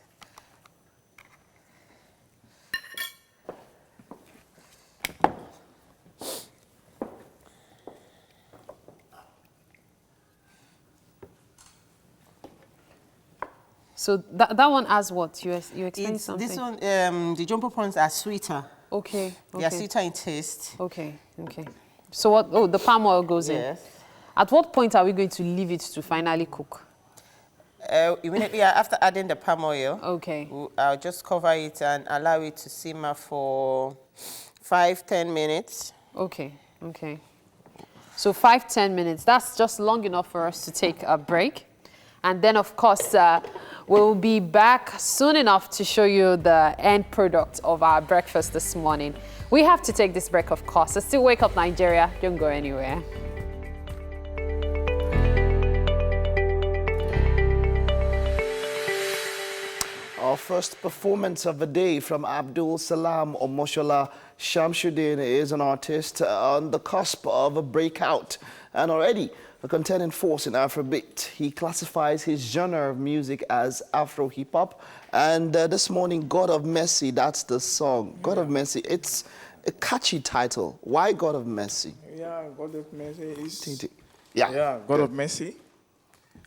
So that one has what? You explained something. This one, the jumbo prawns are sweeter. Okay. They are sweeter in taste. Okay. So what? Oh, the palm oil goes in. Yes. At what point are we going to leave it to finally cook? Immediately after adding the palm oil, okay, I'll just cover it and allow it to simmer for 5-10 minutes. Okay, okay. So 5-10 minutes, that's just long enough for us to take a break. And then, of course, we'll be back soon enough to show you the end product of our breakfast this morning. We have to take this break, of course. So still Wake Up Nigeria. Don't go anywhere. Our first performance of the day from Abdul Salam Omoshola Shamsuddin is an artist on the cusp of a breakout and already a contending force in Afrobeat. He classifies his genre of music as Afro hip hop. And this morning, God of Messi, that's the song. God of Messi, it's a catchy title. Why God of Messi? Yeah, God of Messi is... Yeah, God of Messi.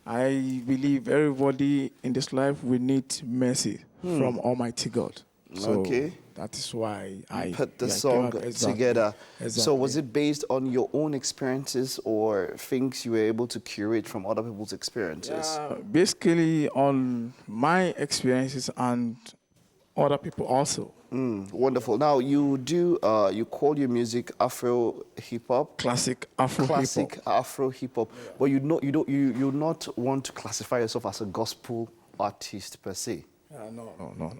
I believe everybody in this life will need mercy from Almighty God. So that is why I put the song together. Exactly. So was it based on your own experiences or things you were able to curate from other people's experiences? Basically on my experiences and other people also. Wonderful. Now you do you call your music Afro hip hop, classic Afro hip hop, but you not want to classify yourself as a gospel artist per se. No.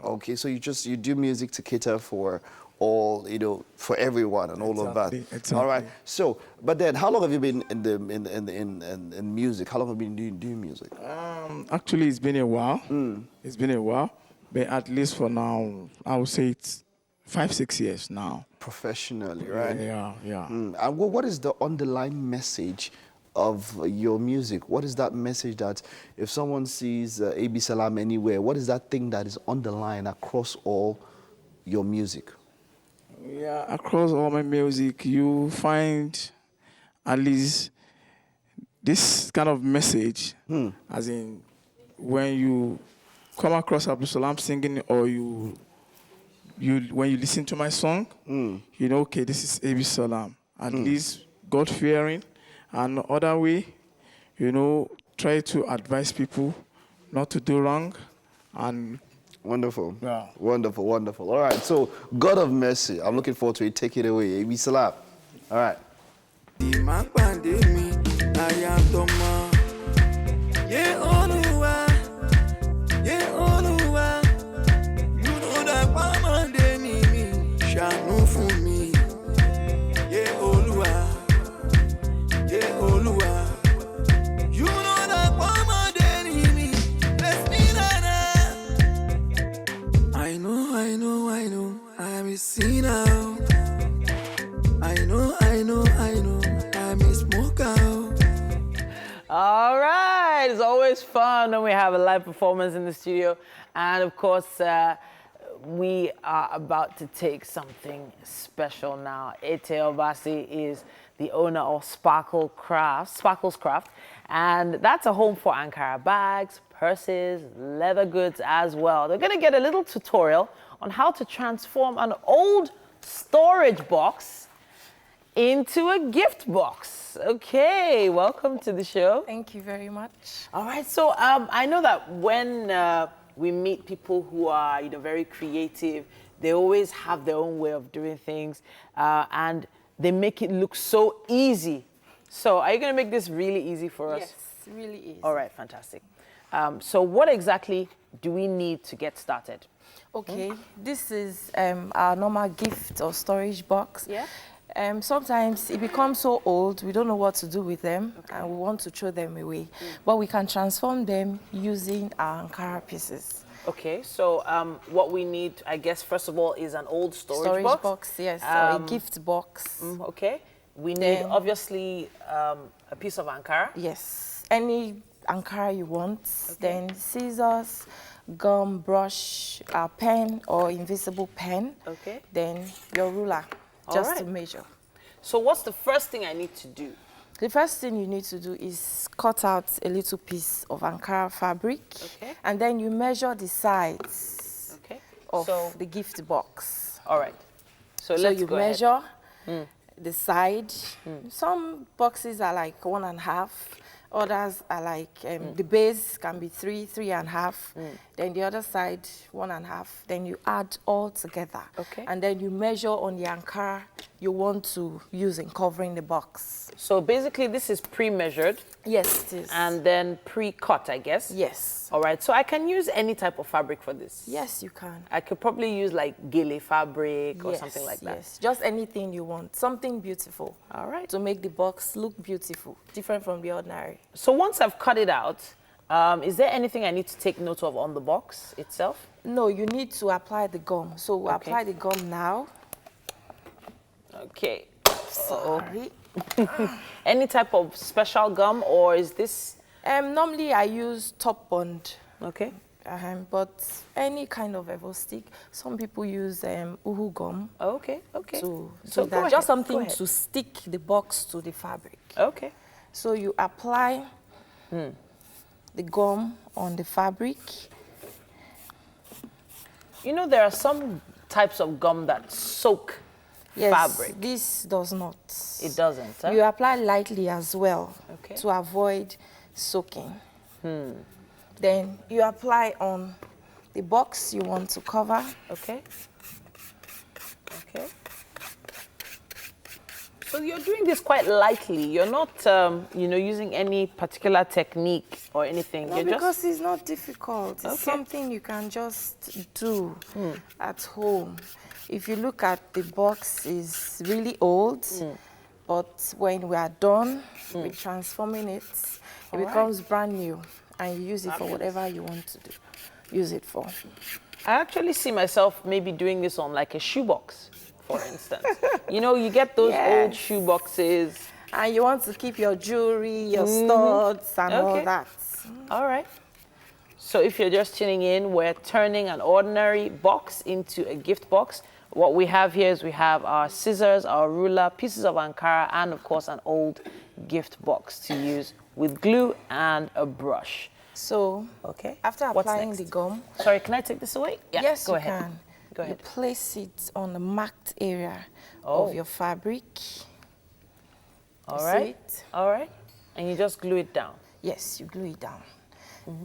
Okay, so you do music to cater for all, for everyone and all of that. Exactly. All right. So, but then, how long have you been in music? How long have you been doing music? Actually, it's been a while. It's been a while. But at least for now, I would say it's 5-6 years now. Professionally, right? Yeah. And what is the underlying message of your music? What is that message that if someone sees AB Salam anywhere, what is that thing that is underlying across all your music? Yeah, across all my music, you find at least this kind of message, as in when you come across Abdul Salam singing, or when you listen to my song, you know, okay, this is AB Salam. At least God-fearing, and other way, try to advise people not to do wrong. And wonderful. Yeah. Wonderful. All right, so God of Mercy, I'm looking forward to it. Take it away, AB Salam. All right. I'm a sinner. I know, I'm a smoker. All right, it's always fun when we have a live performance in the studio. And of course, we are about to take something special now. Ete Obasi is the owner of Sparkles Craft, and that's a home for Ankara bags, purses, leather goods as well. They're gonna get a little tutorial on how to transform an old storage box into a gift box. Okay, welcome to the show. Thank you very much. All right, so I know that when we meet people who are, very creative, they always have their own way of doing things, and they make it look so easy. So are you going to make this really easy for us? Yes, really easy. All right, fantastic. So what exactly do we need to get started? Okay, this is our normal gift or storage box. Yeah. Sometimes it becomes so old, we don't know what to do with them, and we want to throw them away. But we can transform them using our Ankara pieces. Okay, so what we need, I guess, first of all, is an old storage box. Yes, or a gift box. Okay. We need, obviously, a piece of Ankara. Yes, any Ankara you want. Okay. Then scissors, gum, brush, a pen or invisible pen. Okay. Then your ruler, just to measure. So what's the first thing I need to do? The first thing you need to do is cut out a little piece of Ankara fabric. Okay. And then you measure the size of the gift box. All right. So let's go ahead. measure the side. Some boxes are like 1.5, Others are like, the base can be 3, 3.5. Then the other side, 1.5. Then you add all together. Okay. And then you measure on the Ankara you want to use in covering the box. So basically this is pre-measured. Yes, it is. And then pre-cut, I guess? Yes. All right, so I can use any type of fabric for this? Yes, you can. I could probably use like gele fabric or something like that? Yes, just anything you want. Something beautiful. All right. To make the box look beautiful, different from the ordinary. So once I've cut it out, is there anything I need to take note of on the box itself? No, you need to apply the gum. So we'll apply the gum now. Okay. Sorry. Any type of special gum, or is this? Normally I use Top Bond. Okay. But any kind of Evo stick. Some people use Uhu gum. Okay, okay. So go that's ahead, just go something ahead. to stick the box to the fabric. Okay. So you apply the gum on the fabric. You know, there are some types of gum that soak fabric. This does not. It doesn't, huh? You apply lightly as well Okay. to avoid soaking. Then you apply on the box you want to cover. Okay. Okay. So you're doing this quite lightly. You're not, you know, using any particular technique or anything. No, You're because it's not difficult. It's Okay. something you can just do at home. If you look at the box, it's really old, but when we are done with transforming it, it All right. becomes brand new, and you use it for whatever you want to do. Use it for. I actually see myself maybe doing this on like a shoebox, for instance. You know, you get those old shoe boxes. And you want to keep your jewelry, your studs, and all that. All right. So if you're just tuning in, we're turning an ordinary box into a gift box. What we have here is we have our scissors, our ruler, pieces of Ankara, and of course an old gift box to use with glue and a brush. So, after applying the gum... Sorry, can I take this away? Yeah, yes, go you ahead. can. Go ahead. You place it on the marked area Oh. of your fabric. All You right. see it? All right. And you just glue it down. Yes, you glue it down.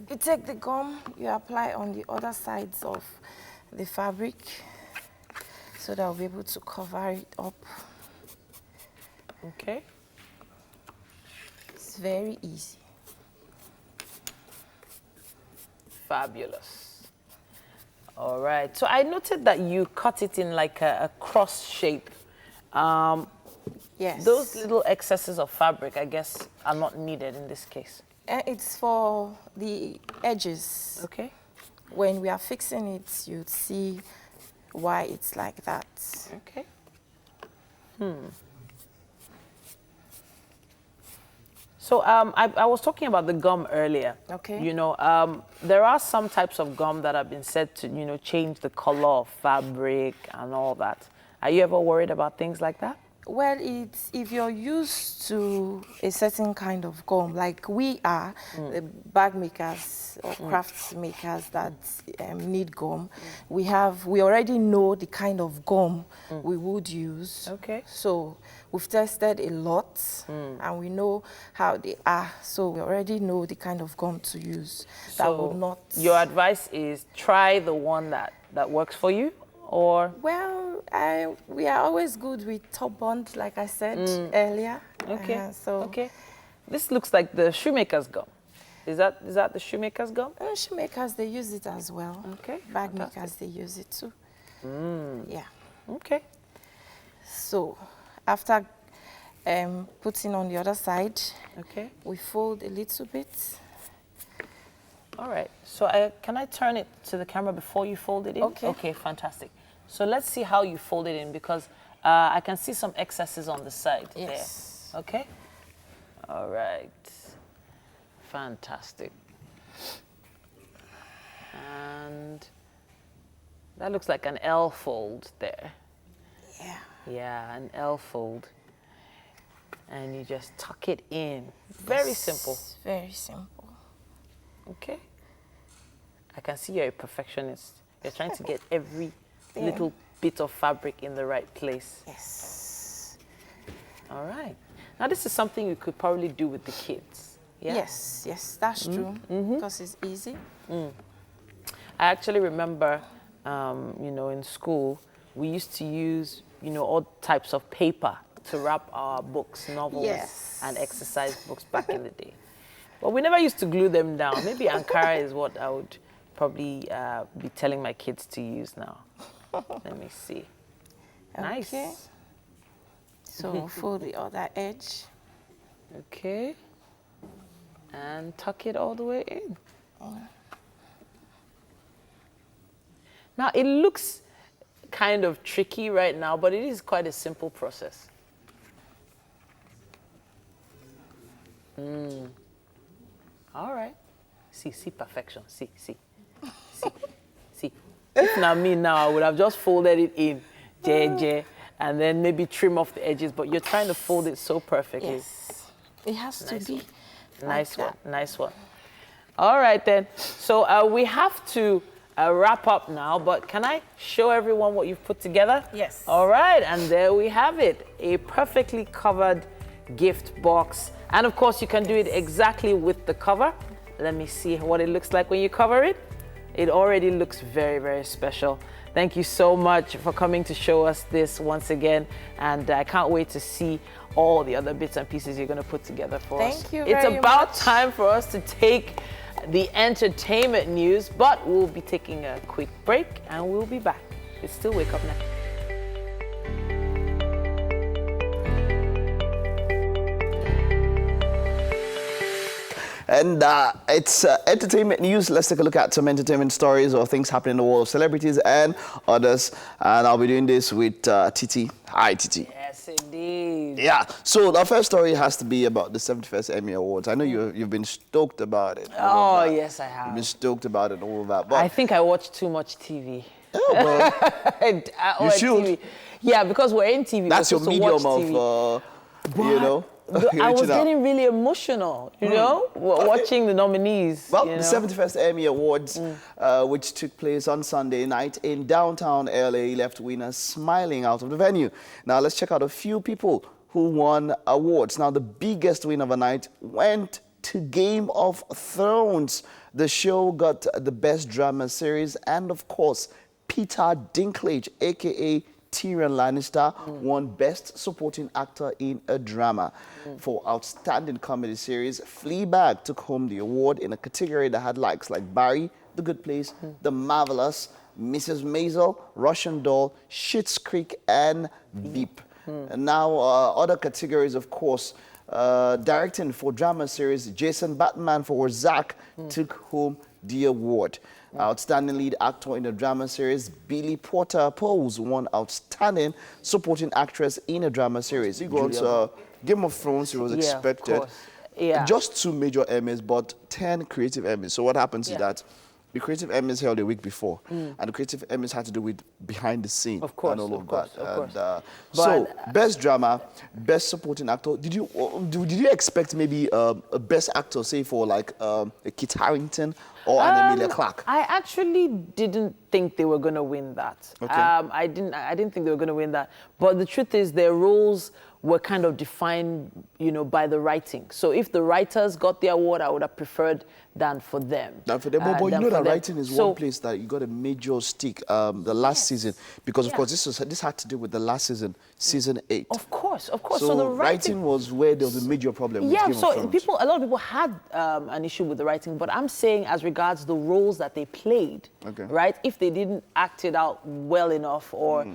You take the gum, you apply on the other sides of the fabric so that I'll be able to cover it up. Okay. It's very easy. Fabulous. All right. So I noted that you cut it in like a cross shape. Yes. Those little excesses of fabric, I guess, are not needed in this case. It's for the edges. Okay. When we are fixing it, you'd see why it's like that. Okay. So I was talking about the gum earlier. Okay. You know, there are some types of gum that have been said to, you know, change the color of fabric and all that. Are you ever worried about things like that? Well, it's if you're used to a certain kind of gum, like we are, the bag makers or crafts makers that need gum, we already know the kind of gum we would use. Okay. So we've tested a lot and we know how they are. So we already know the kind of gum to use that So would not... your advice is try the one that works for you, or? Well, we are always good with Top Bond, like I said earlier. Okay. So okay. This looks like the shoemaker's gum. Is that the shoemaker's gum? Shoemakers, they use it as well. Okay. Bag fantastic. makers, they use it too. Yeah. Okay. So after putting on the other side, okay, we fold a little bit. All right. So can I turn it to the camera before you fold it in? Okay. Okay, fantastic. So let's see how you fold it in, because I can see some excesses on the side Yes. there. Okay. All right. Fantastic. And that looks like an L fold there. Yeah. Yeah, an L fold. And you just tuck it in. Very simple. Very simple. Okay. I can see you're a perfectionist. You're trying to get every little bit of fabric in the right place. Yes. All right. Now, this is something you could probably do with the kids. Yeah. Yes, yes, that's true. Because it's easy. I actually remember, you know, in school, we used to use, you know, all types of paper to wrap our books, novels, Yes. and exercise books back in the day. But we never used to glue them down. Maybe Ankara is what I would probably be telling my kids to use now. Let me see. Nice. Okay. So fold the other edge. Okay. And tuck it all the way in. Now, it looks kind of tricky right now, but it is quite a simple process. All right. See, perfection. See. If not me now, I would have just folded it in, and then maybe trim off the edges, but you're trying to fold it so perfectly. Yes. It has to be. Nice like one, that. nice one. All right then, so we have to wrap up now, but can I show everyone what you've put together? Yes. All right, and there we have it, a perfectly covered gift box. And of course, you can do it exactly with the cover. Let me see what it looks like when you cover it. It already looks very, very special. Thank you so much for coming to show us this once again. And I can't wait to see all the other bits and pieces you're going to put together for us. Thank you It's very about much. time for us to take the entertainment news, but we'll be taking a quick break and we'll be back. It's still Wake Up Now. And it's entertainment news. Let's take a look at some entertainment stories or things happening in the world of celebrities and others. And I'll be doing this with Titi. Hi, Titi. Yes, indeed. Yeah. So our first story has to be about the 71st Emmy Awards. I know you've been stoked about it. Oh, yes, I have. You've been stoked about it and all of that. But I think I watch too much TV. Oh, well, You should. TV. Yeah, because we're in TV. That's we're your supposed to medium watch of, TV. you know. I was reaching out. getting really emotional, you know, watching the nominees. Well, you the know? 71st Emmy Awards, which took place on Sunday night in downtown LA, left winners smiling out of the venue. Now, let's check out a few people who won awards. Now, the biggest winner of the night went to Game of Thrones. The show got the Best Drama Series, and of course, Peter Dinklage, a.k.a. Tyrion Lannister, won Best Supporting Actor in a Drama. For Outstanding Comedy Series, Fleabag took home the award in a category that had likes like Barry, The Good Place, The Marvelous, Mrs. Maisel, Russian Doll, Schitt's Creek, and Veep. And now other categories, of course, directing for drama series, Jason Bateman for Zack took home the award. Outstanding lead actor in a drama series, Billy Porter Pose won Outstanding Supporting Actress in a Drama Series. He got Game of Thrones, it was expected. Yeah. Just 2 major Emmys, but 10 creative Emmys. So what happens is that the creative Emmys held a week before, and the creative Emmys had to do with behind the scene and all of that. So, Best Drama, Best Supporting Actor. Did you expect maybe a Best Actor, say for like a Kit Harington or an Emilia Clarke? I actually didn't think they were going to win that. Okay. I didn't think they were going to win that. But the truth is, their roles were kind of defined, you know, by the writing. So if the writers got the award, I would have preferred than for them. But you know that writing is one place that you got a major stick the last season, because of course this had to do with the last season, season 8. Of course. So the writing was where there was a major problem. Yeah, with Game so of Thrones. a lot of people had an issue with the writing, but I'm saying as regards the roles that they played, right? If they didn't act it out well enough, or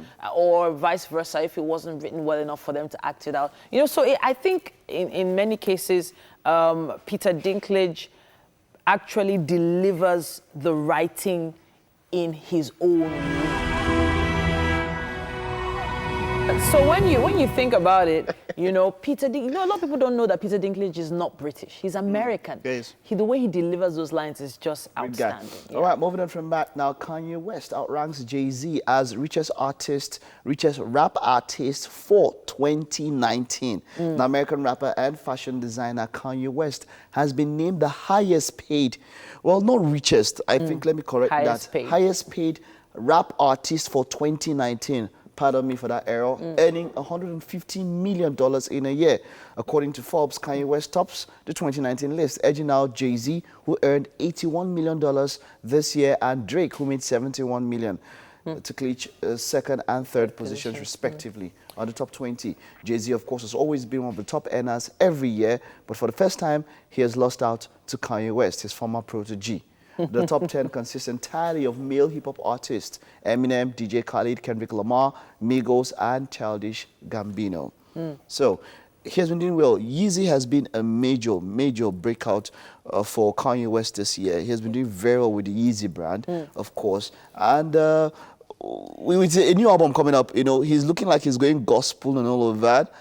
vice versa, if it wasn't written well enough for them to act it out, you know. So I think in many cases, Peter Dinklage actually delivers the writing in his own way. So when you think about it, you know, a lot of people don't know that Peter Dinklage is not British. He's American. Yes. The way he delivers those lines is just outstanding. All right, moving on from that now, Kanye West outranks Jay-Z as richest rap artist for 2019. The American rapper and fashion designer Kanye West has been named the highest paid, well, not richest, I think, let me correct highest that, highest paid rap artist for 2019. pardon me for that error, earning $150 million in a year. According to Forbes, Kanye West tops the 2019 list, edging out Jay-Z, who earned $81 million this year, and Drake, who made $71 million. To clinch second and third positions respectively on the top 20. Jay-Z, of course, has always been one of the top earners every year, but for the first time, he has lost out to Kanye West, his former protege. The top 10 consists entirely of male hip-hop artists: Eminem, DJ Khaled, Kendrick Lamar, Migos, and Childish Gambino. So he has been doing well. Yeezy has been a major breakout for Kanye West this year. He has been doing very well with the Yeezy brand, of course. And with a new album coming up, you know, he's looking like he's going gospel and all of that.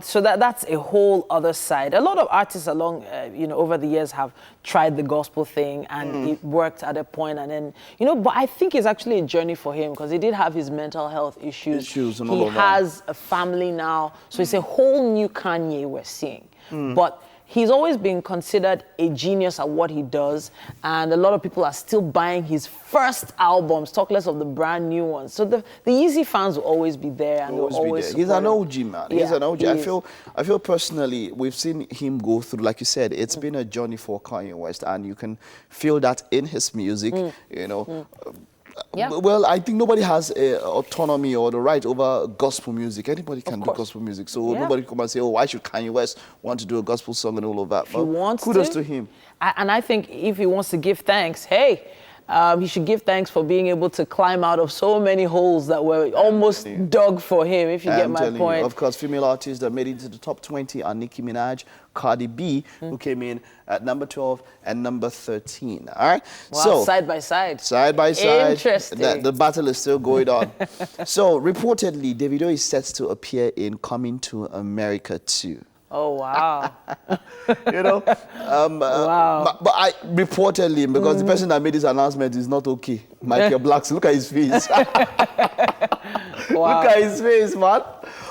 So that's a whole other side. A lot of artists along, over the years have tried the gospel thing, and it worked at a point, and then, but I think it's actually a journey for him, because he did have his mental health issues. And all of that. He has a family now, so it's a whole new Kanye we're seeing. But he's always been considered a genius at what he does, and a lot of people are still buying his first albums, talk less of the brand new ones. So the Yeezy fans will always be there, and they'll always He's an OG, man. Yeah, He's an OG. he I is. feel personally, we've seen him go through, like you said, it's been a journey for Kanye West, and you can feel that in his music, Yeah. Well, I think nobody has autonomy or the right over gospel music. Anybody can do gospel music. So nobody come and say, oh, why should Kanye West want to do a gospel song and all of that? If he wants kudos to him. And I think if he wants to give thanks, hey, he should give thanks for being able to climb out of so many holes that were almost dug for him, if you get my point. Of course, female artists that made it to the top 20 are Nicki Minaj, Cardi B, who came in at number 12 and number 13. All right? Wow, so, side by side. Side by side. Interesting. The battle is still going on. So, reportedly, Davido is set to appear in Coming to America 2. Oh, wow. Wow. But I reportedly, because the person that made this announcement is not okay. Michael Blackson, look at his face. Look at his face, man.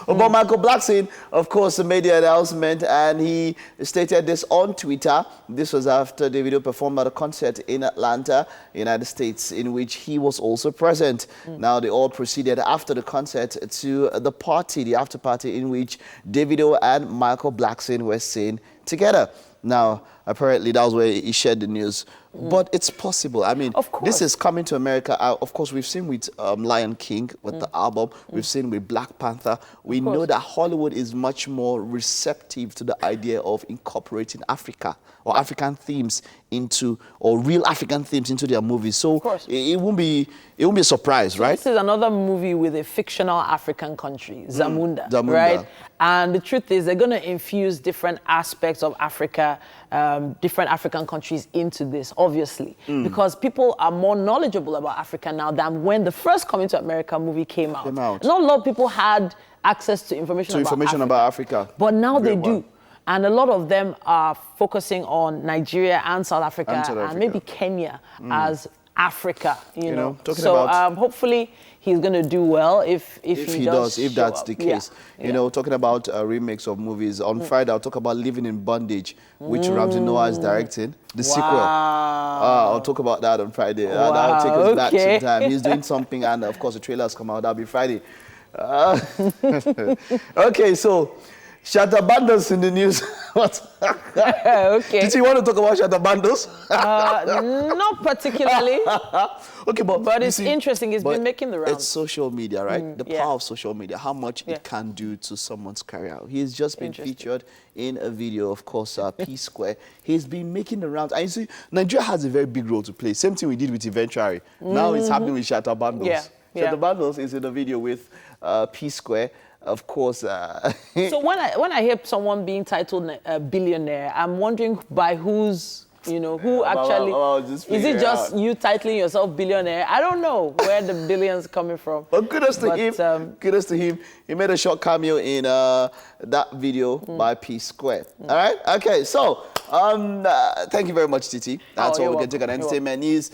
But Michael Blackson, of course, made the announcement, and he stated this on Twitter. This was after Davido performed at a concert in Atlanta, United States, in which he was also present. Now, they all proceeded after the concert to the party, the after party, in which Davido and Michael Blackson were seen together. Now, apparently, that was where he shared the news. But it's possible. I mean, this is Coming to America. Of course, we've seen with Lion King, with the album. We've seen with Black Panther. We know that Hollywood is much more receptive to the idea of incorporating Africa or African themes into, or real African themes into their movies. So it won't be a surprise, right? This is another movie with a fictional African country, Zamunda, Zamunda. right? And the truth is, they're going to infuse different aspects of Africa, different African countries into this, obviously, because people are more knowledgeable about Africa now than when the first Coming to America movie came out. Not a lot of people had access to information about Africa. But now they do. And a lot of them are focusing on Nigeria and South Africa, and maybe Kenya as Africa, you know. So hopefully he's going to do well if he does. If that's the case. You know, talking about a remix of movies. On Friday, I'll talk about Living in Bondage, which Ramsey Noah is directing. The sequel. I'll talk about that on Friday. That'll take us back some time. He's doing something, and of course the trailer has come out. That'll be Friday. Okay, so Shatta Bundles in the news. Okay. Did you want to talk about Shatta Bundles? Not particularly. Okay, but it's interesting. It's been making the rounds. It's social media, right? The power of social media, how much it can do to someone's career. He's just been featured in a video, of course, P Square. He's been making the rounds. And you see, Nigeria has a very big role to play. Same thing we did with Eventuary. Now it's happening with Shatta Bundles. Shatta Bundles is in a video with P Square. Of course. So when I hear someone being titled a billionaire, I'm wondering by whose, who actually, is it just you titling yourself billionaire? I don't know where the billions coming from. But kudos to him. Kudos to him. He made a short cameo in that video by P Square. All right? Okay, so Thank you very much, Titi. That's all we can take on entertainment news.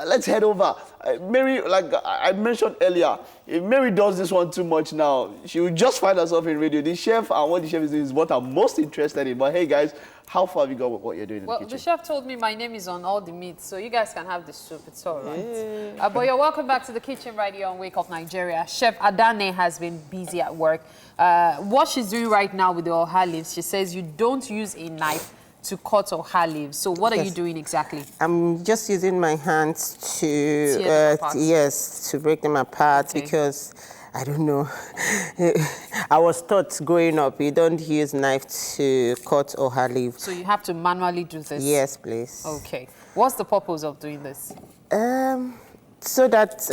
Let's head over. Mary, like I mentioned earlier, if Mary does this one too much now, she will just find herself in radio. The chef and what the chef is doing is what I'm most interested in. But hey, guys, how far have you got with what you're doing in the kitchen? Well, the chef told me my name is on all the meat, so you guys can have the soup. It's all right. But you're welcome back to the kitchen right here on Wake Up Nigeria. Chef Adane has been busy at work. What she's doing right now with the oha leaves, she says you don't use a knife to cut oha leaves. So what are you doing exactly? I'm just using my hands to, to break them apart because I don't know. I was taught growing up, you don't use knife to cut oha leaves. So you have to manually do this? Yes, please. Okay. What's the purpose of doing this? So that,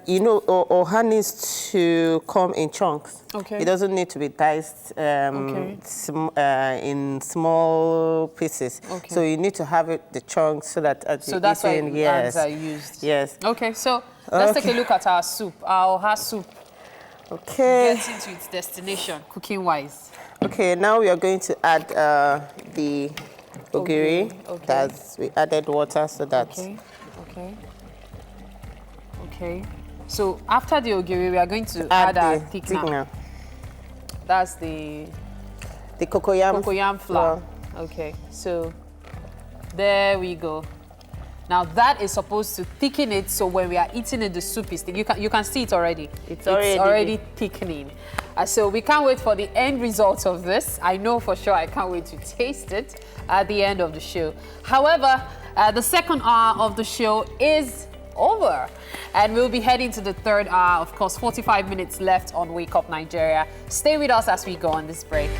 oha needs to come in chunks. Okay. It doesn't need to be diced in small pieces. Okay. So you need to have the chunks so that as so that's why hands are used. Yes. Okay, so let's take a look at our soup, our oha soup. Okay. Get into its destination, cooking-wise. Okay, now we are going to add the ogiri. Okay. We added water so that... Okay. So after the ogiri, we are going to add our thickener. That's the cocoyam flour. Okay. So there we go. Now that is supposed to thicken it, so when we are eating it, the soup is thick. You can see it already. It's already thickening. So we can't wait for the end result of this. I know for sure I can't wait to taste it at the end of the show. However, the second hour of the show is over, and we'll be heading to the third hour. Of course, 45 minutes left on Wake Up Nigeria. Stay with us as we go on this break.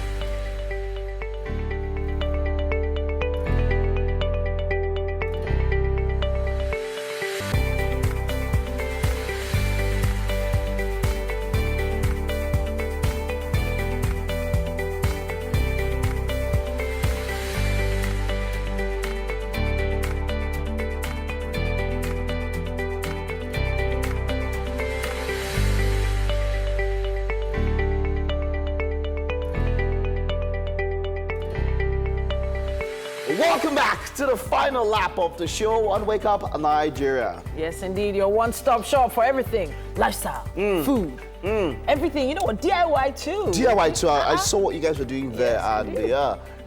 Welcome back to the final lap of the show on Wake Up Nigeria. Yes, indeed, your one-stop shop for everything. Lifestyle, food, everything. You know what, DIY too. DIY too. I saw what you guys were doing there, and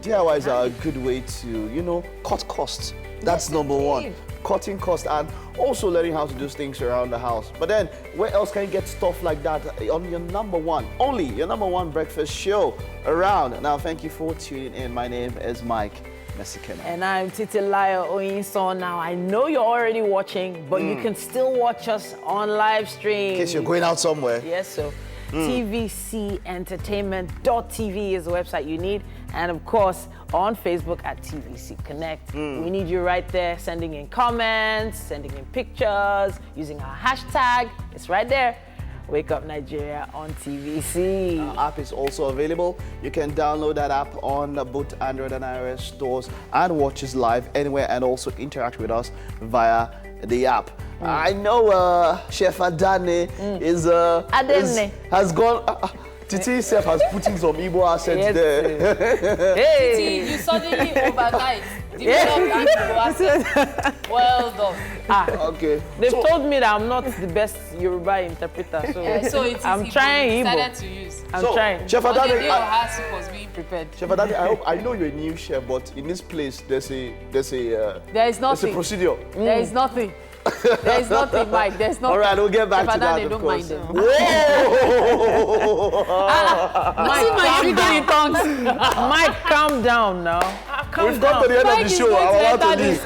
DIYs are a good way to, cut costs. That's number one. Cutting costs and also learning how to do things around the house. But then, where else can you get stuff like that on your number one breakfast show around? Now, thank you for tuning in. My name is Mike Messi. And I'm Titilayo Oyinson. Now, I know you're already watching, but you can still watch us on live stream. In case you're going out somewhere. Yes, so tvcentertainment.tv is the website you need. And of course, on Facebook at TVC Connect. We need you right there, sending in comments, sending in pictures, using our hashtag. It's right there. Wake Up Nigeria on TVC. Our app is also available. You can download that app on both Android and iOS stores and watch us live anywhere and also interact with us via the app. I know Chef Adane has gone. Titi Sef has put in some Igbo assets there. Hey! Titi, you suddenly overnight developed an Igbo asset. Well done. Okay. They've told me that I'm not the best Yoruba interpreter, so I'm trying Igbo. To use. I'm trying. Chef Adane, was being prepared. Chef Adane, I know you're a new chef, but in this place there's a procedure. There is nothing. There is nothing, Mike. There's nothing. All right, we'll get back to that, of don't course. mind them. Whoa! Mike, calm down now. We've got to the end of the show. I'm about to leave.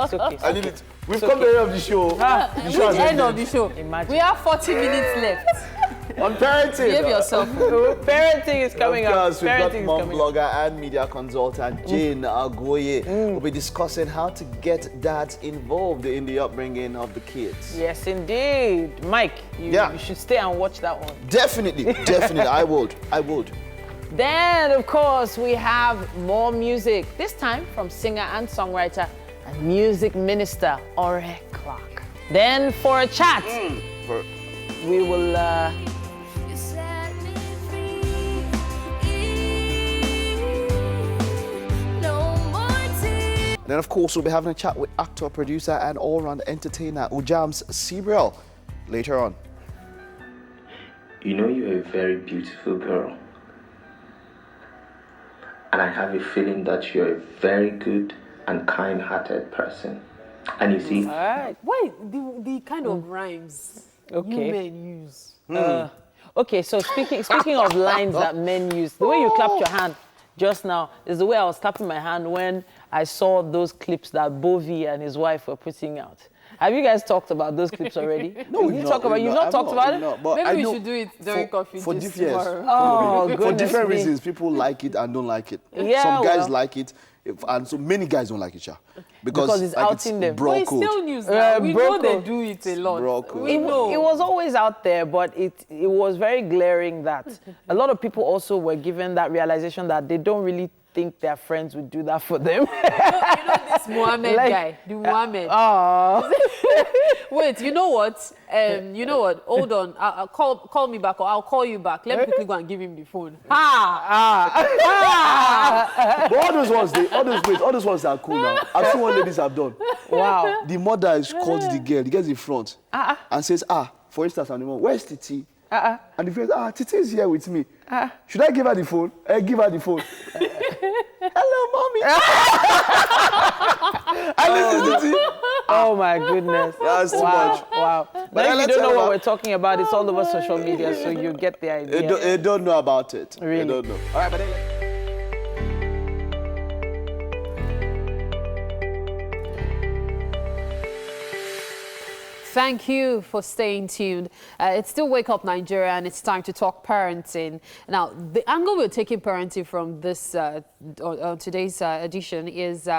It's okay. I need it. We've come to the end of the show. Which end of the show? Imagine. We have 40 minutes left. On parenting. Behave yourself. Parenting is coming up. We've got mom blogger and media consultant Jane Agoye. We'll be discussing how to get dads involved in the upbringing of the kids. Yes, indeed. Mike, you should stay and watch that one. Definitely. I would. Then, of course, we have more music. This time from singer and songwriter and music minister Ore Clark. Then for a chat, we will... Then, of course, we'll be having a chat with actor, producer, and all-round entertainer Ujams Sibrel later on. You know you're a very beautiful girl. And I have a feeling that you're a very good and kind-hearted person. And you see... All right. Why the kind of rhymes you men use? Okay, so speaking of lines that men use, the way you clapped your hand just now is the way I was clapping my hand when I saw those clips that Bovi and his wife were putting out. Have you guys talked about those clips already? No, you've not talked about it? But maybe we should do it during coffee for just different tomorrow. Oh, for different reasons. People like it and don't like it. Yeah, some guys like it, and so many guys don't like it, because it's like outing them. bro But it's code. still news now. We know they code. do it a lot. Bro code. We know. It was always out there, but it was very glaring that a lot of people also were given that realization that they don't really think their friends would do that for them. You know this Mohammed guy, the Mohammed. Wait, you know what? Hold on. I'll call me back, or I'll call you back. Let me quickly go and give him the phone. But all those ones are cool now. I've seen what ladies have done. Wow. The mother is called the girl. The girl's in front and says, for instance, I'm the mom, where's Titi? And the friend, Titi is here with me. Should I give her the phone? Give her the phone. Hello, mommy. Oh my goodness. That's too much. Wow. But if you don't know what we're talking about, it's all over social media, so you get the idea. They don't know about it. Really? They don't know. All right, but then... Thank you for staying tuned. It's still Wake Up Nigeria, and it's time to talk parenting. Now, the angle we're taking parenting from this today's edition is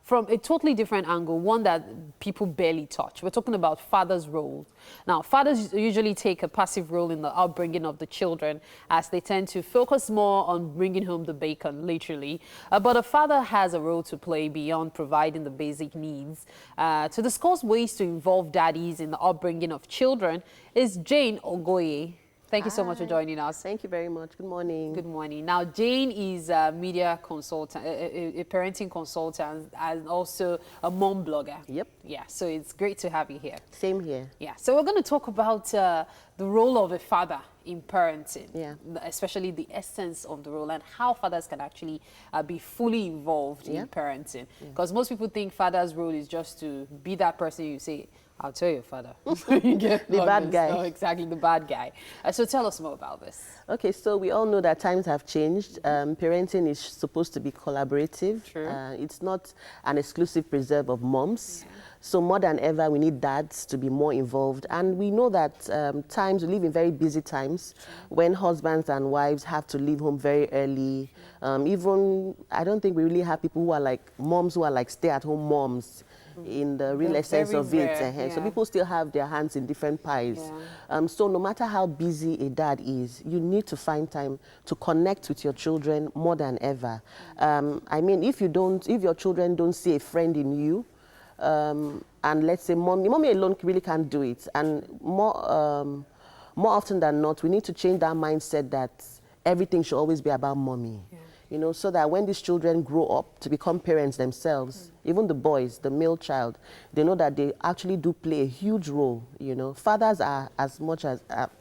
from a totally different angle, one that people barely touch. We're talking about fathers' roles. Now, fathers usually take a passive role in the upbringing of the children, as they tend to focus more on bringing home the bacon, literally. But a father has a role to play beyond providing the basic needs. To discuss ways to involve daddies in the upbringing of children is Jane Ogoye. Thank you so much for joining us. Thank you very much. Good morning. Good morning. Now, Jane is a media consultant, a parenting consultant, and also a mom blogger. Yep. Yeah, so it's great to have you here. Same here. Yeah, so we're going to talk about the role of a father in parenting, especially the essence of the role and how fathers can actually be fully involved in parenting. Because most people think father's role is just to be that person you say, I'll tell your father. You get the bad guy. Oh, exactly, the bad guy. So tell us more about this. Okay, so we all know that times have changed. Parenting is supposed to be collaborative. True. It's not an exclusive preserve of moms. So more than ever, we need dads to be more involved. And we know that we live in very busy times when husbands and wives have to leave home very early. Even, I don't think we really have people who are like moms who are like stay-at-home moms in the real essence of it. So people still have their hands in different pies. So no matter how busy a dad is, you need to find time to connect with your children more than ever. I mean, if your children don't see a friend in you, and let's say mommy alone really can't do it. And more often than not, we need to change that mindset that everything should always be about mommy. You know, so that when these children grow up to become parents themselves, even the boys, the male child, they know that they actually do play a huge role. You know, fathers are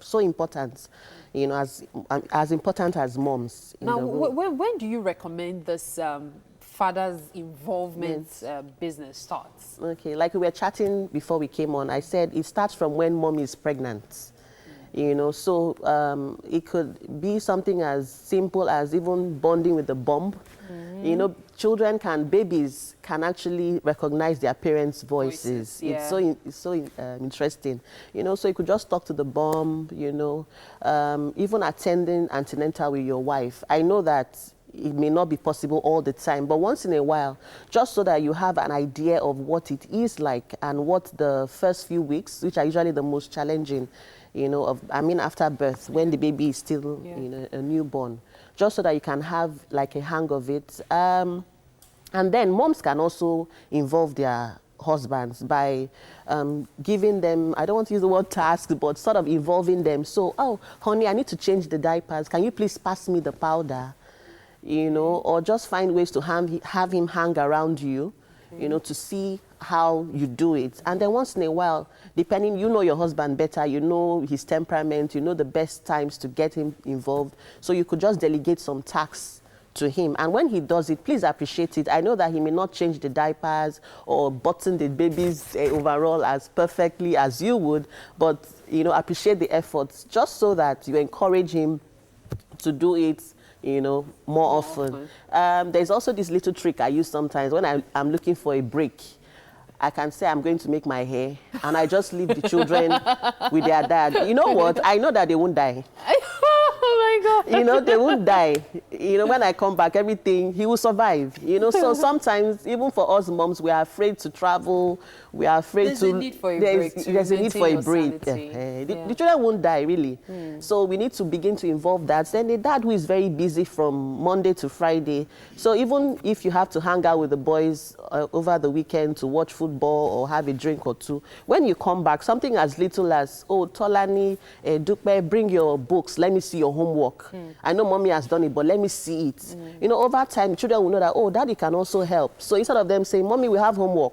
so important, you know, as important as moms. Now, when do you recommend this father's involvement business starts? Okay, like we were chatting before we came on, I said it starts from when mom is pregnant. You know, so it could be something as simple as even bonding with the bump. You know, babies can actually recognize their parents' voices. It's so interesting. You know, so you could just talk to the bump, you know, even attending antenatal with your wife. I know that it may not be possible all the time, but once in a while, just so that you have an idea of what it is like and what the first few weeks, which are usually the most challenging, you know, after birth, when the baby is still, you know, a newborn, just so that you can have like a hang of it. And then moms can also involve their husbands by giving them, I don't want to use the word task, but sort of involving them. So, oh, honey, I need to change the diapers. Can you please pass me the powder? You know, or just find ways to have him hang around you, you know, to see how you do it. And then once in a while, depending, you know your husband better, you know his temperament, you know the best times to get him involved. So you could just delegate some tasks to him. And when he does it, please appreciate it. I know that he may not change the diapers or button the baby's overall as perfectly as you would, but, you know, appreciate the efforts just so that you encourage him to do it, you know, more often. There's also this little trick I use sometimes when I'm looking for a break. I can say I'm going to make my hair, and I just leave the children with their dad. You know what? I know that they won't die. Oh my God. You know, they won't die. You know, when I come back, everything, he will survive. You know, so sometimes, even for us moms, we are afraid to travel. We are afraid There's a need for a break to There's a need for a break. sanity. The children won't die, really. So we need to begin to involve that. Then the dad who is very busy from Monday to Friday. So even if you have to hang out with the boys over the weekend to watch football or have a drink or two, when you come back, something as little as, oh, Tolani, Dupe, bring your books. Let me see your homework. I know mommy has done it, but let me see it. You know, over time, children will know that, oh, daddy can also help. So instead of them saying, mommy, we have homework.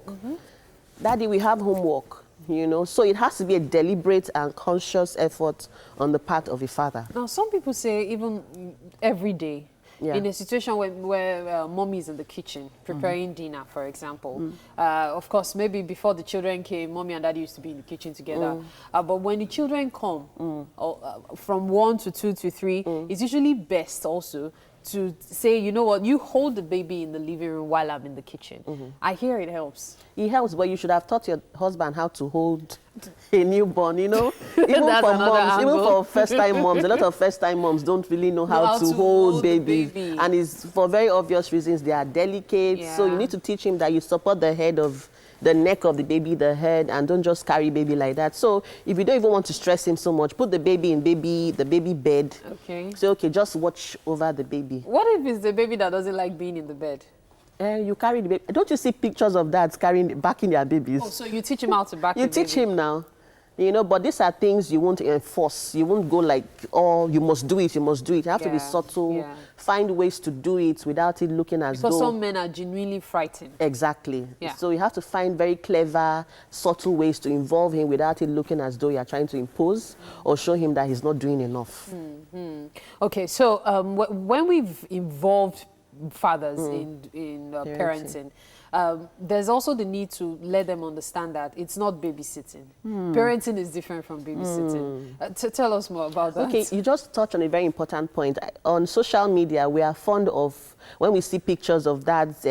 Daddy, we have homework. You know, so it has to be a deliberate and conscious effort on the part of a father. Now, some people say even every day, Yeah. in a situation where mommy is in the kitchen preparing dinner, for example. Of course, maybe before the children came, mommy and daddy used to be in the kitchen together. But when the children come, from 1 to 2 to 3, it's usually best also to say, you know what, you hold the baby in the living room while I'm in the kitchen. I hear it helps. It helps, but you should have taught your husband how to hold a newborn, you know? Even That's for another moms, even angle. for first-time moms, a lot of first-time moms don't really know how to hold babies. And it's for very obvious reasons. They are delicate. So you need to teach him that you support the head of the neck of the baby, the head, and don't just carry baby like that. So if you don't even want to stress him so much, put the baby in the baby bed. Okay. So, okay, just watch over the baby. What if it's the baby that doesn't like being in the bed? You carry the baby. Don't you see pictures of dads backing their babies? Oh, so you teach him how to back You the teach baby. him now. You know, but these are things you won't enforce. You won't go like, oh, you must do it, you must do it. You have to be subtle, find ways to do it without it looking as Because though... some men are genuinely frightened. Exactly. Yeah. So you have to find very clever, subtle ways to involve him without it looking as though you're trying to impose or show him that he's not doing enough. Okay, so when we've involved fathers in parenting, there's also the need to let them understand that it's not babysitting. Parenting is different from babysitting. Tell us more about that. Okay, you just touched on a very important point. On social media, we are fond of, when we see pictures of dads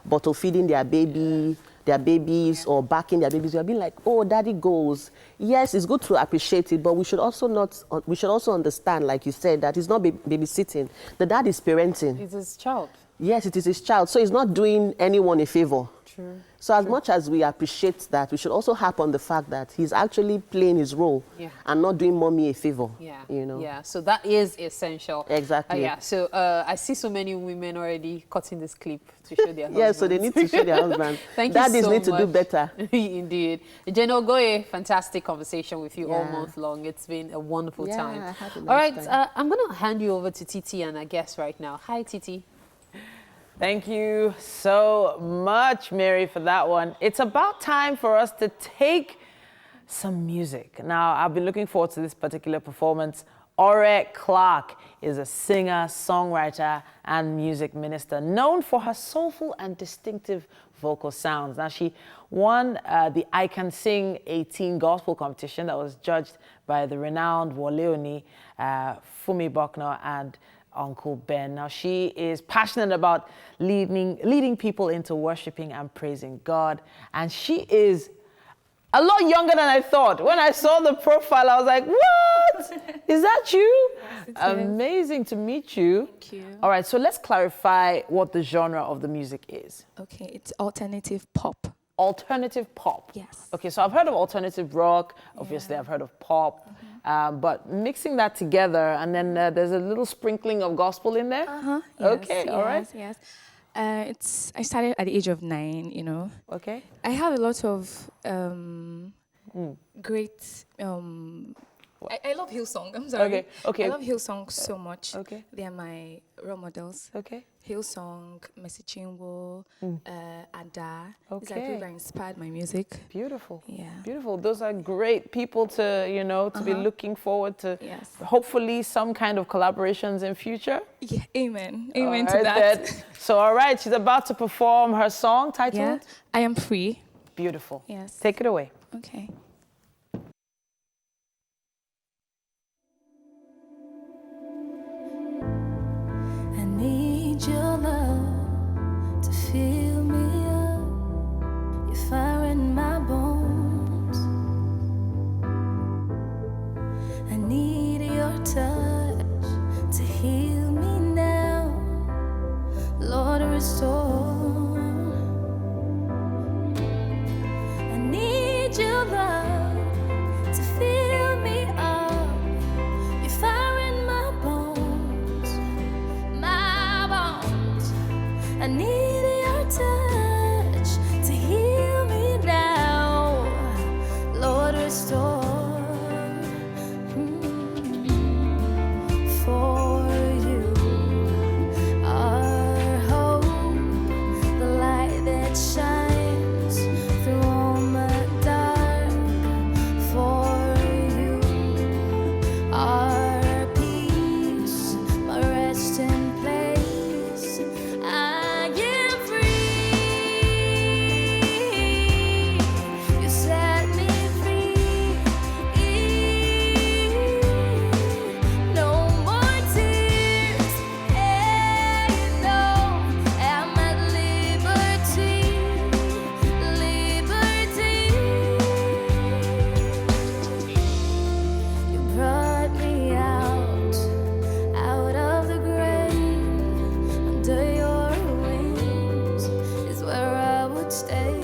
bottle feeding their babies or backing their babies, we're being like, oh, daddy goes. Yes, it's good to appreciate it, but we should also understand, like you said, that it's not babysitting. The dad is parenting. It's his child. Yes, it is his child. So he's not doing anyone a favor. True. So as much as we appreciate that, we should also harp on the fact that he's actually playing his role and not doing mommy a favor. Yeah. You know? Yeah. So that is essential. Exactly. Yeah. So I see so many women already cutting this clip to show their husbands. Yeah, so they need to show their husband. Thank Daddies you so need to do much. better. Indeed. Jen Ogoye, fantastic conversation with you all month long. It's been a wonderful time. I had a nice all right. time. I'm going to hand you over to Titi and our guest right now. Hi, Titi. Thank you so much, Mary, for that one. It's about time for us to take some music. Now, I've been looking forward to this particular performance. Ore Clark is a singer, songwriter, and music minister known for her soulful and distinctive vocal sounds. Now, she won the I Can Sing 18 gospel competition that was judged by the renowned Woleoni, Fumi Buckner, and Uncle Ben. Now, she is passionate about leading people into worshiping and praising God. And she is a lot younger than I thought. When I saw the profile, I was like, what? Is that you? Amazing to meet you. Thank you. All right, so let's clarify what the genre of the music is. Okay, it's alternative pop. Alternative pop? Yes. Okay, so I've heard of alternative rock. Obviously, I've heard of pop. But mixing that together, and then there's a little sprinkling of gospel in there? Yes, Okay, all right. Yes. I started at the age of 9, you know. Okay. I have a lot of great I love Hillsong. I'm sorry. Okay, okay. I love Hillsong so much. Okay. They are my role models. Okay. Hillsong, Messi Chinwo, Ada. These are Okay. people that inspired my music. Beautiful. Yeah. Beautiful. Those are great people to, you know, to be looking forward to. Yes. Hopefully some kind of collaborations in future. Yeah. Amen. Amen All to right, that. then. So, all right, she's about to perform her song titled? Yeah. I Am Free. Beautiful. Yes. Take it away. Okay. I need your love to fill me up. You're fire in my bones. I need your touch to heal me now. Lord, restore. I need your love to fill me up. You're fire in my bones. I need your touch to heal me now. Lord, restore. For you are hope, the light that shines through all my dark. For you are peace, my resting place. I am free. You set me free. No more tears. No, I'm at liberty. Liberty. You brought me out of the grave. Under your wings is where I would stay.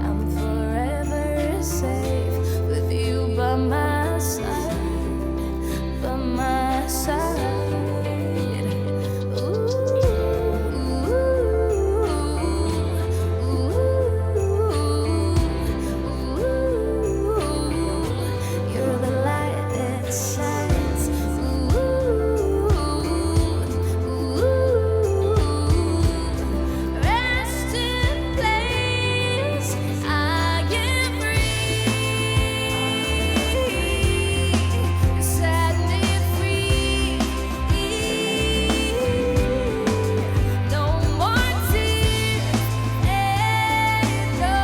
I'm forever safe with you by my side, by my side. You're the light that shines. Rest in place. I am free. You set me free. No more tears. No,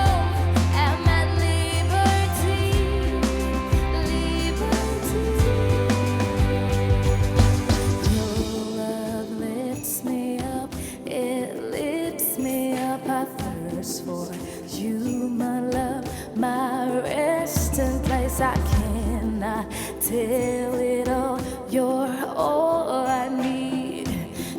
I'm at liberty. Your love lifts me up, it lifts me up. I thirst for you, my love, my resting place. I cannot tell it all. You're all I need.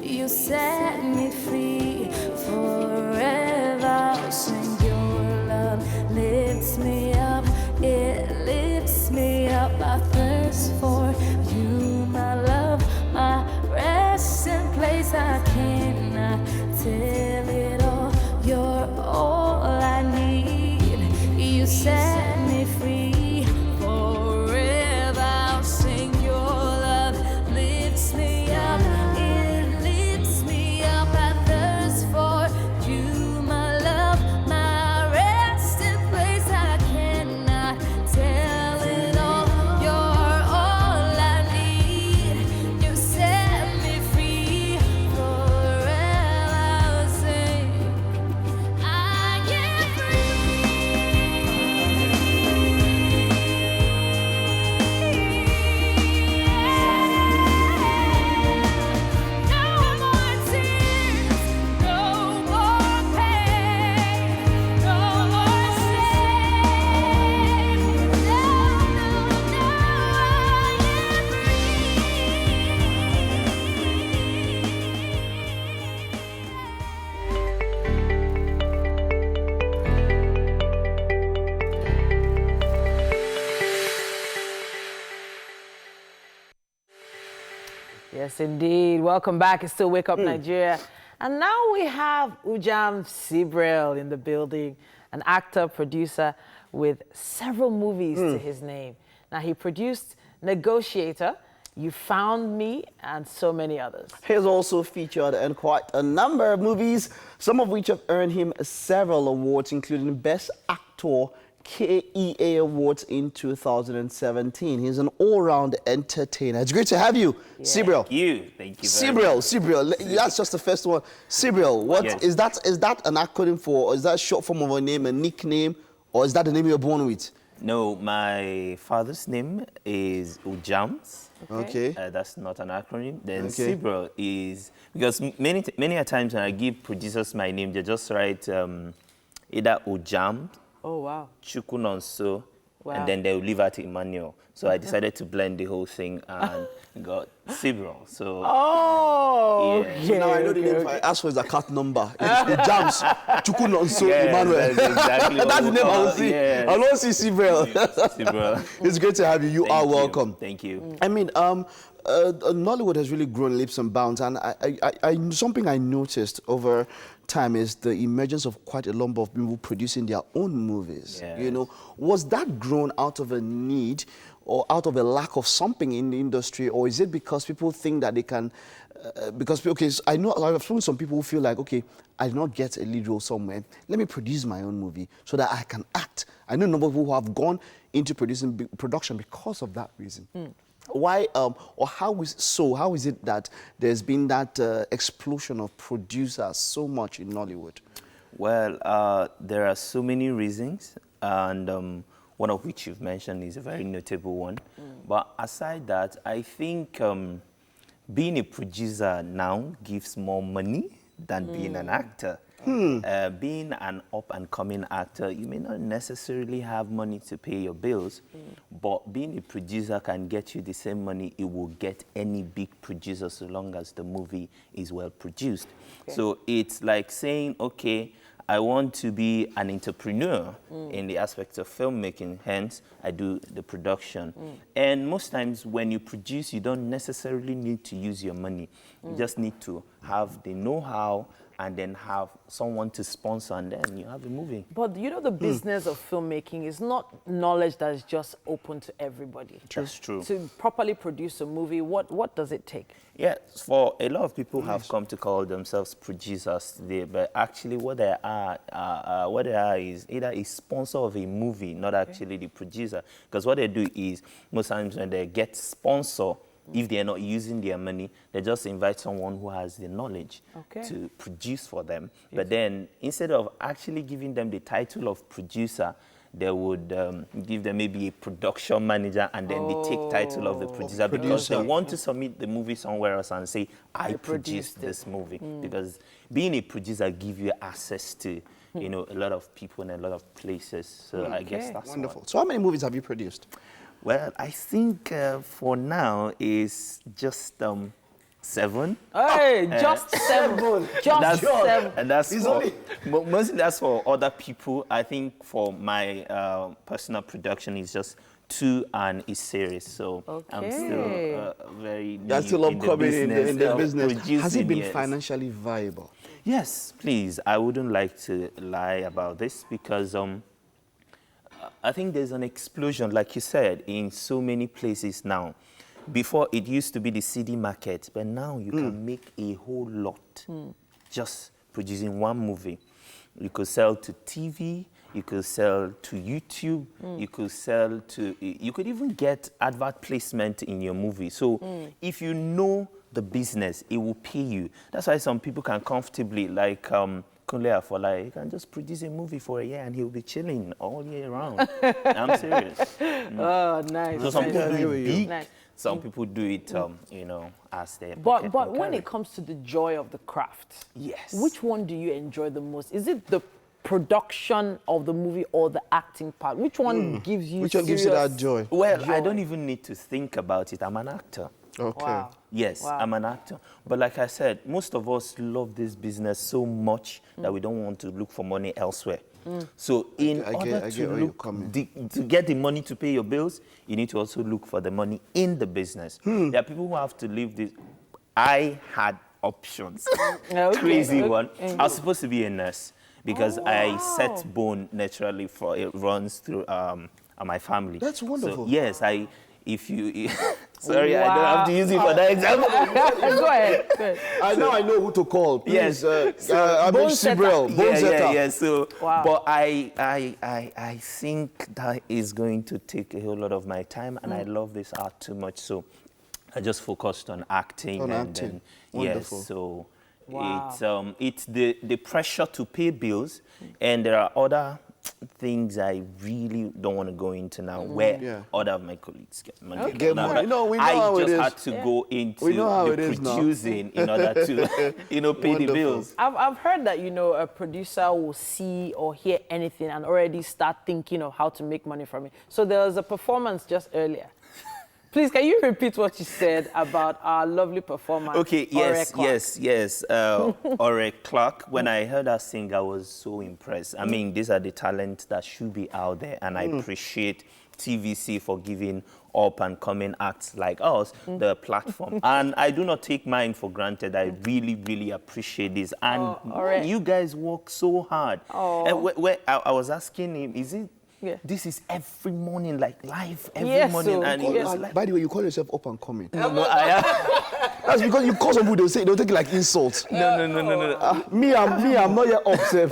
You set me free forever. I'll sing your love lifts me up, it lifts me up. I thirst for you, my love, my resting place. I cannot tell it all. You're all I need. You set me free forever. I'll sing your love lifts me up. It lifts me up. I thirst for you, my love, my resting place. I cannot tell it all. You're all I need. You set me free forever. I'll sing. I am Yes, indeed. Welcome back. It's still Wake Up Nigeria. And now we have Ujam Sibrel in the building, an actor, producer with several movies to his name. Now, he produced Negotiator, You Found Me, and so many others. He has also featured in quite a number of movies, some of which have earned him several awards, including Best Actor KEA Awards in 2017. He's an all-round entertainer. It's great to have you, Sibril. Thank you very much. Sibril, that's just the first one. Sibril, what is that? Is that an acronym for, or is that a short form of a name, a nickname, or is that the name you're born with? No, my father's name is Ujams. Okay. That's not an acronym. Then Sibril is, because many a times when I give producers my name, they just write either Ujams, oh wow, Chukunonso, wow, and then they'll leave out Emmanuel. So I decided to blend the whole thing and got Sibril. So okay. So now I know the name. If I ask for his account number, it's Ujams, Chukunonso, Emmanuel. That's exactly that's the name I will see. Yes. I don't see Sibril. Sibril. It's great to have you. You are welcome. Thank you. I mean, Nollywood has really grown leaps and bounds, and something I noticed over time is the emergence of quite a number of people producing their own movies. Yes. You know, was that grown out of a need or out of a lack of something in the industry, or is it because people think that they can? Because I know I've seen some people who feel like, okay, I did not get a lead role somewhere. Let me produce my own movie so that I can act. I know a number of people who have gone into production because of that reason. Why or how is it that there's been that explosion of producers so much in Nollywood? Well, there are so many reasons, and one of which you've mentioned is a very notable one. But aside that, I think being a producer now gives more money than being an actor. Being an up-and-coming actor, you may not necessarily have money to pay your bills, but being a producer can get you the same money it will get any big producer so long as the movie is well produced. So it's like saying, okay, I want to be an entrepreneur in the aspect of filmmaking, hence I do the production. And most times when you produce, you don't necessarily need to use your money. You just need to have the know-how and then have someone to sponsor, and then you have a movie. But you know, the business of filmmaking is not knowledge that is just open to everybody. That's true. To properly produce a movie, what does it take? Yeah, for a lot of people have come to call themselves producers today, but actually what they are is either a sponsor of a movie, not actually the producer. Because what they do is, most times when they get sponsor, if they're not using their money, they just invite someone who has the knowledge to produce for them. But then instead of actually giving them the title of producer, they would give them maybe a production manager, and then they take title of the producer because they want to submit the movie somewhere else and say, I produced this movie. Because being a producer gives you access to a lot of people and a lot of places. So I guess that's wonderful. So how many movies have you produced? Well, I think for now is just 7. Hey, just 7. Just 7. And that's mostly that's for other people. I think for my personal production is just 2 and a series. So I'm still very new. That's still upcoming in the business. Has it been yes. financially viable? Yes, please. I wouldn't like to lie about this because I think there's an explosion, like you said, in so many places now. Before, it used to be the CD market, but now you can make a whole lot just producing one movie. You could sell to TV, you could sell to YouTube, you could even get advert placement in your movie. So if you know the business, it will pay you. That's why some people can comfortably, like he can just produce a movie for a year and he'll be chilling all year round. I'm serious. Oh, nice. So some people do it big, nice. some people do it, as their But when it comes to the joy of the craft, yes, which one do you enjoy the most? Is it the production of the movie or the acting part? Which one gives you that joy? Well, I don't even need to think about it. I'm an actor. Okay. Wow. Yes, I'm an actor. But like I said, most of us love this business so much that we don't want to look for money elsewhere. So in order to get the money to pay your bills, you need to also look for the money in the business. There are people who have to leave this. I had options. Crazy one. I was supposed to be a nurse because I set bone naturally for it runs through my family. That's wonderful. So, yes, if you... Sorry, I don't have to use it for that example. Go ahead. I know who to call. Please, Yes. Sibrel, Yeah. So, but I think that is going to take a whole lot of my time, and I love this art too much. So I just focused on acting. Then, Wonderful. yes. So it's the pressure to pay bills, and there are other things I really don't want to go into now, where other of my colleagues get money. Okay. Get money. But We know I how it just is. had to go into We know how the it is now. producing in order to, pay the bills. I've heard that, a producer will see or hear anything and already start thinking of how to make money from it. So there was a performance just earlier. Please, can you repeat what you said about our lovely performer? Okay, yes. Ore Clark. When I heard her sing, I was so impressed. I mean, these are the talents that should be out there, and I appreciate TVC for giving up-and-coming acts like us the platform. And I do not take mine for granted. I really, really appreciate this. And you guys work so hard. I was asking him, is it this is every morning, like live every morning? And he was like, by the way, you call yourself up and coming. No, I am. That's because you call some people, they'll take it like insult. No. Me, I'm not yet upset.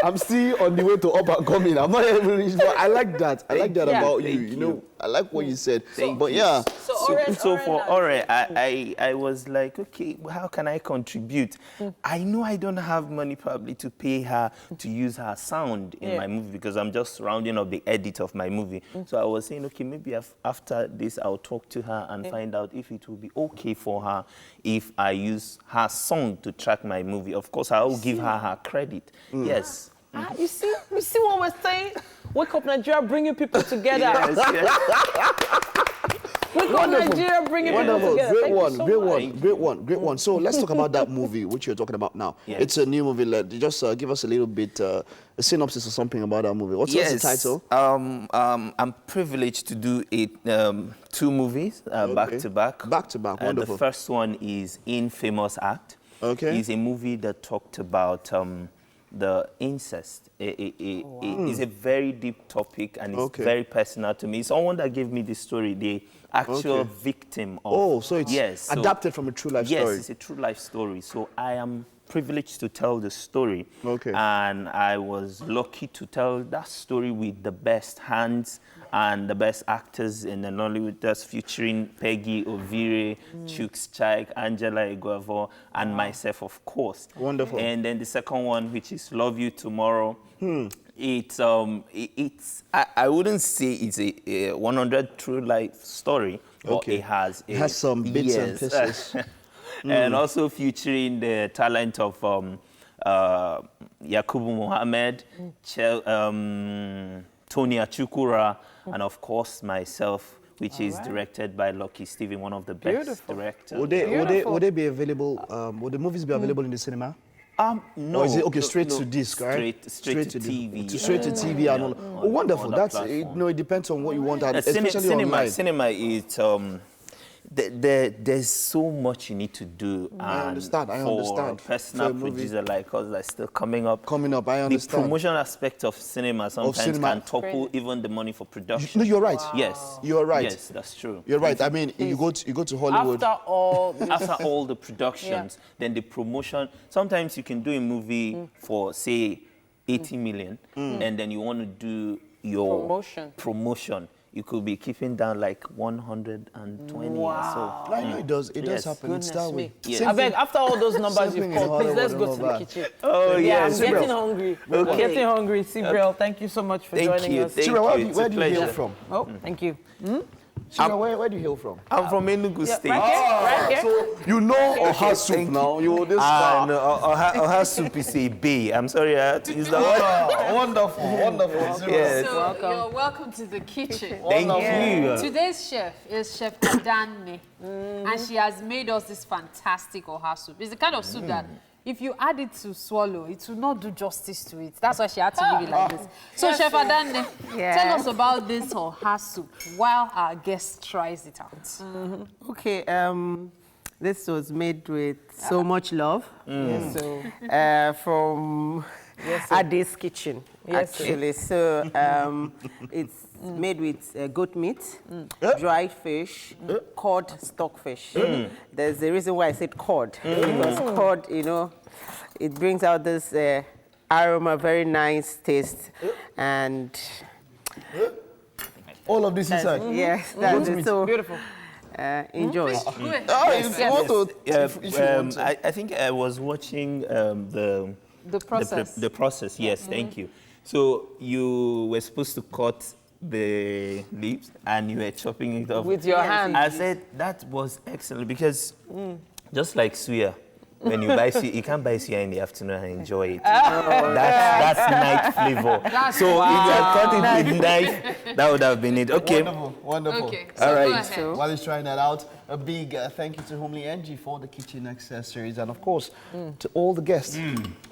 I'm still on the way to up and coming. I'm not even reached, but I like that. I like that about you. You know, I like what you said. But yeah. So for Ore, I was like, okay, well, how can I contribute? I know I don't have money probably to pay her to use her sound in my movie, because I'm just rounding up the edit of my movie. So I was saying, okay, maybe after this, I'll talk to her and find out if it will be okay for her if I use her song to track my movie. Of course, I will give her credit. Yes. You see what we're saying? Wake Up Nigeria, bringing people together. Wake Up Nigeria, bringing people together. Great one. So let's talk about that movie, which you're talking about now. Yes. It's a new movie. Just give us a little bit, a synopsis or something about that movie. What's the title? I'm privileged to do two movies back to back. Back to back, wonderful. The first one is Infamous Act. Okay. It's a movie that talked about the incest. It's a very deep topic, and it's very personal to me. Someone that gave me the story, the actual victim of... so it's adapted from a true life story. Yes, it's a true life story. So I am privileged to tell the story. Okay. And I was lucky to tell that story with the best hands and the best actors in the Nollywood, that's featuring Peggy Ovire, Chooks Chaik, Angela Iguavo, and myself, of course. Wonderful. And then the second one, which is Love You Tomorrow. It's I wouldn't say it's a 100 true life story, but it has some bits and pieces. And also featuring the talent of Yakubu Mohammed, Tony Achukura, and of course myself, which is directed by Lucky Steven, one of the best directors. Would they be available? Would the movies be available in the cinema? No. Or is it straight to disc, right? Straight to TV. Straight to TV and all. Oh, wonderful. That's it depends on what you want, especially online. Cinema is there's so much you need to do. I understand. For a personal producer like us that's still coming up, I understand. The promotion aspect of cinema sometimes can topple even the money for production. No, you're right. Yes. You're right. Yes, that's true. You're right. I mean, you go to Hollywood. After all the productions, then the promotion. Sometimes you can do a movie for, say, 80 million, and then you want to do your promotion. You could be keeping down like 120 or so. I know it does happen. It's that way. I beg, after all those numbers you've called, please let's go to the kitchen. Oh, I'm getting hungry. I'm getting hungry. Sibrel, thank you so much for joining us. Sibrel, where do you hail from? Oh, thank you. Sibrel, where do you hail from? I'm from Enugu State. Right here. So you know Oha soup now. Oha soup is a bay. I'm sorry, I had to use that word. Wonderful. Yes. So you're welcome to the kitchen. Thank you. Today's chef is Chef Adanne, and she has made us this fantastic Oha soup. It's the kind of soup that if you add it to swallow, it will not do justice to it. That's why she had to leave it like this. So Chef Adanne, tell us about this Oha soup while our guest tries it out. Okay, this was made with so much love. From Ade's kitchen, actually. So it's made with goat meat, dried fish, cod stockfish. There's a reason why I said cod, because cod, you know, it brings out this aroma, very nice taste, and all of this inside. Yes, that's it. So beautiful. Enjoy. I think I was watching the process. The process, yes, thank you. So you were supposed to cut the leaves and you were chopping it up. With your hands. I said that was excellent because just like suya, when you buy suya, you can't buy suya in the afternoon and enjoy it. That's night flavor. So if you had cut it with knife, that would have been it. Okay. Wonderful. Okay, All so right. go ahead. While he's trying that out, a big thank you to Homely NG for the kitchen accessories, and of course to all the guests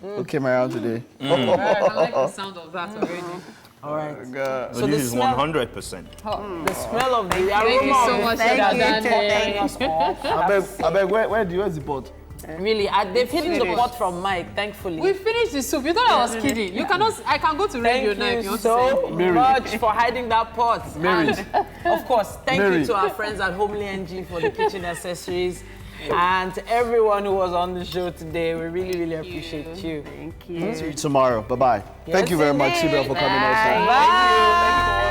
who came around today. I like the sound of that already. All right. So this is 100%. The smell of the aroma. Thank you so much for that, Where's the pot? Really, they've hidden the pot from Mike, thankfully. We finished the soup. You thought I was kidding. You cannot. I can go to radio now if you want to so say. much for hiding that pot. Mary. And of course, thank Mary. you to our friends at Homely NG for the kitchen accessories. And to everyone who was on the show today, we really, really appreciate you. Thank you. See you tomorrow. Bye-bye. Yes, Thank you very much, indeed. Sibel, for coming Bye. outside. Bye. Thank you.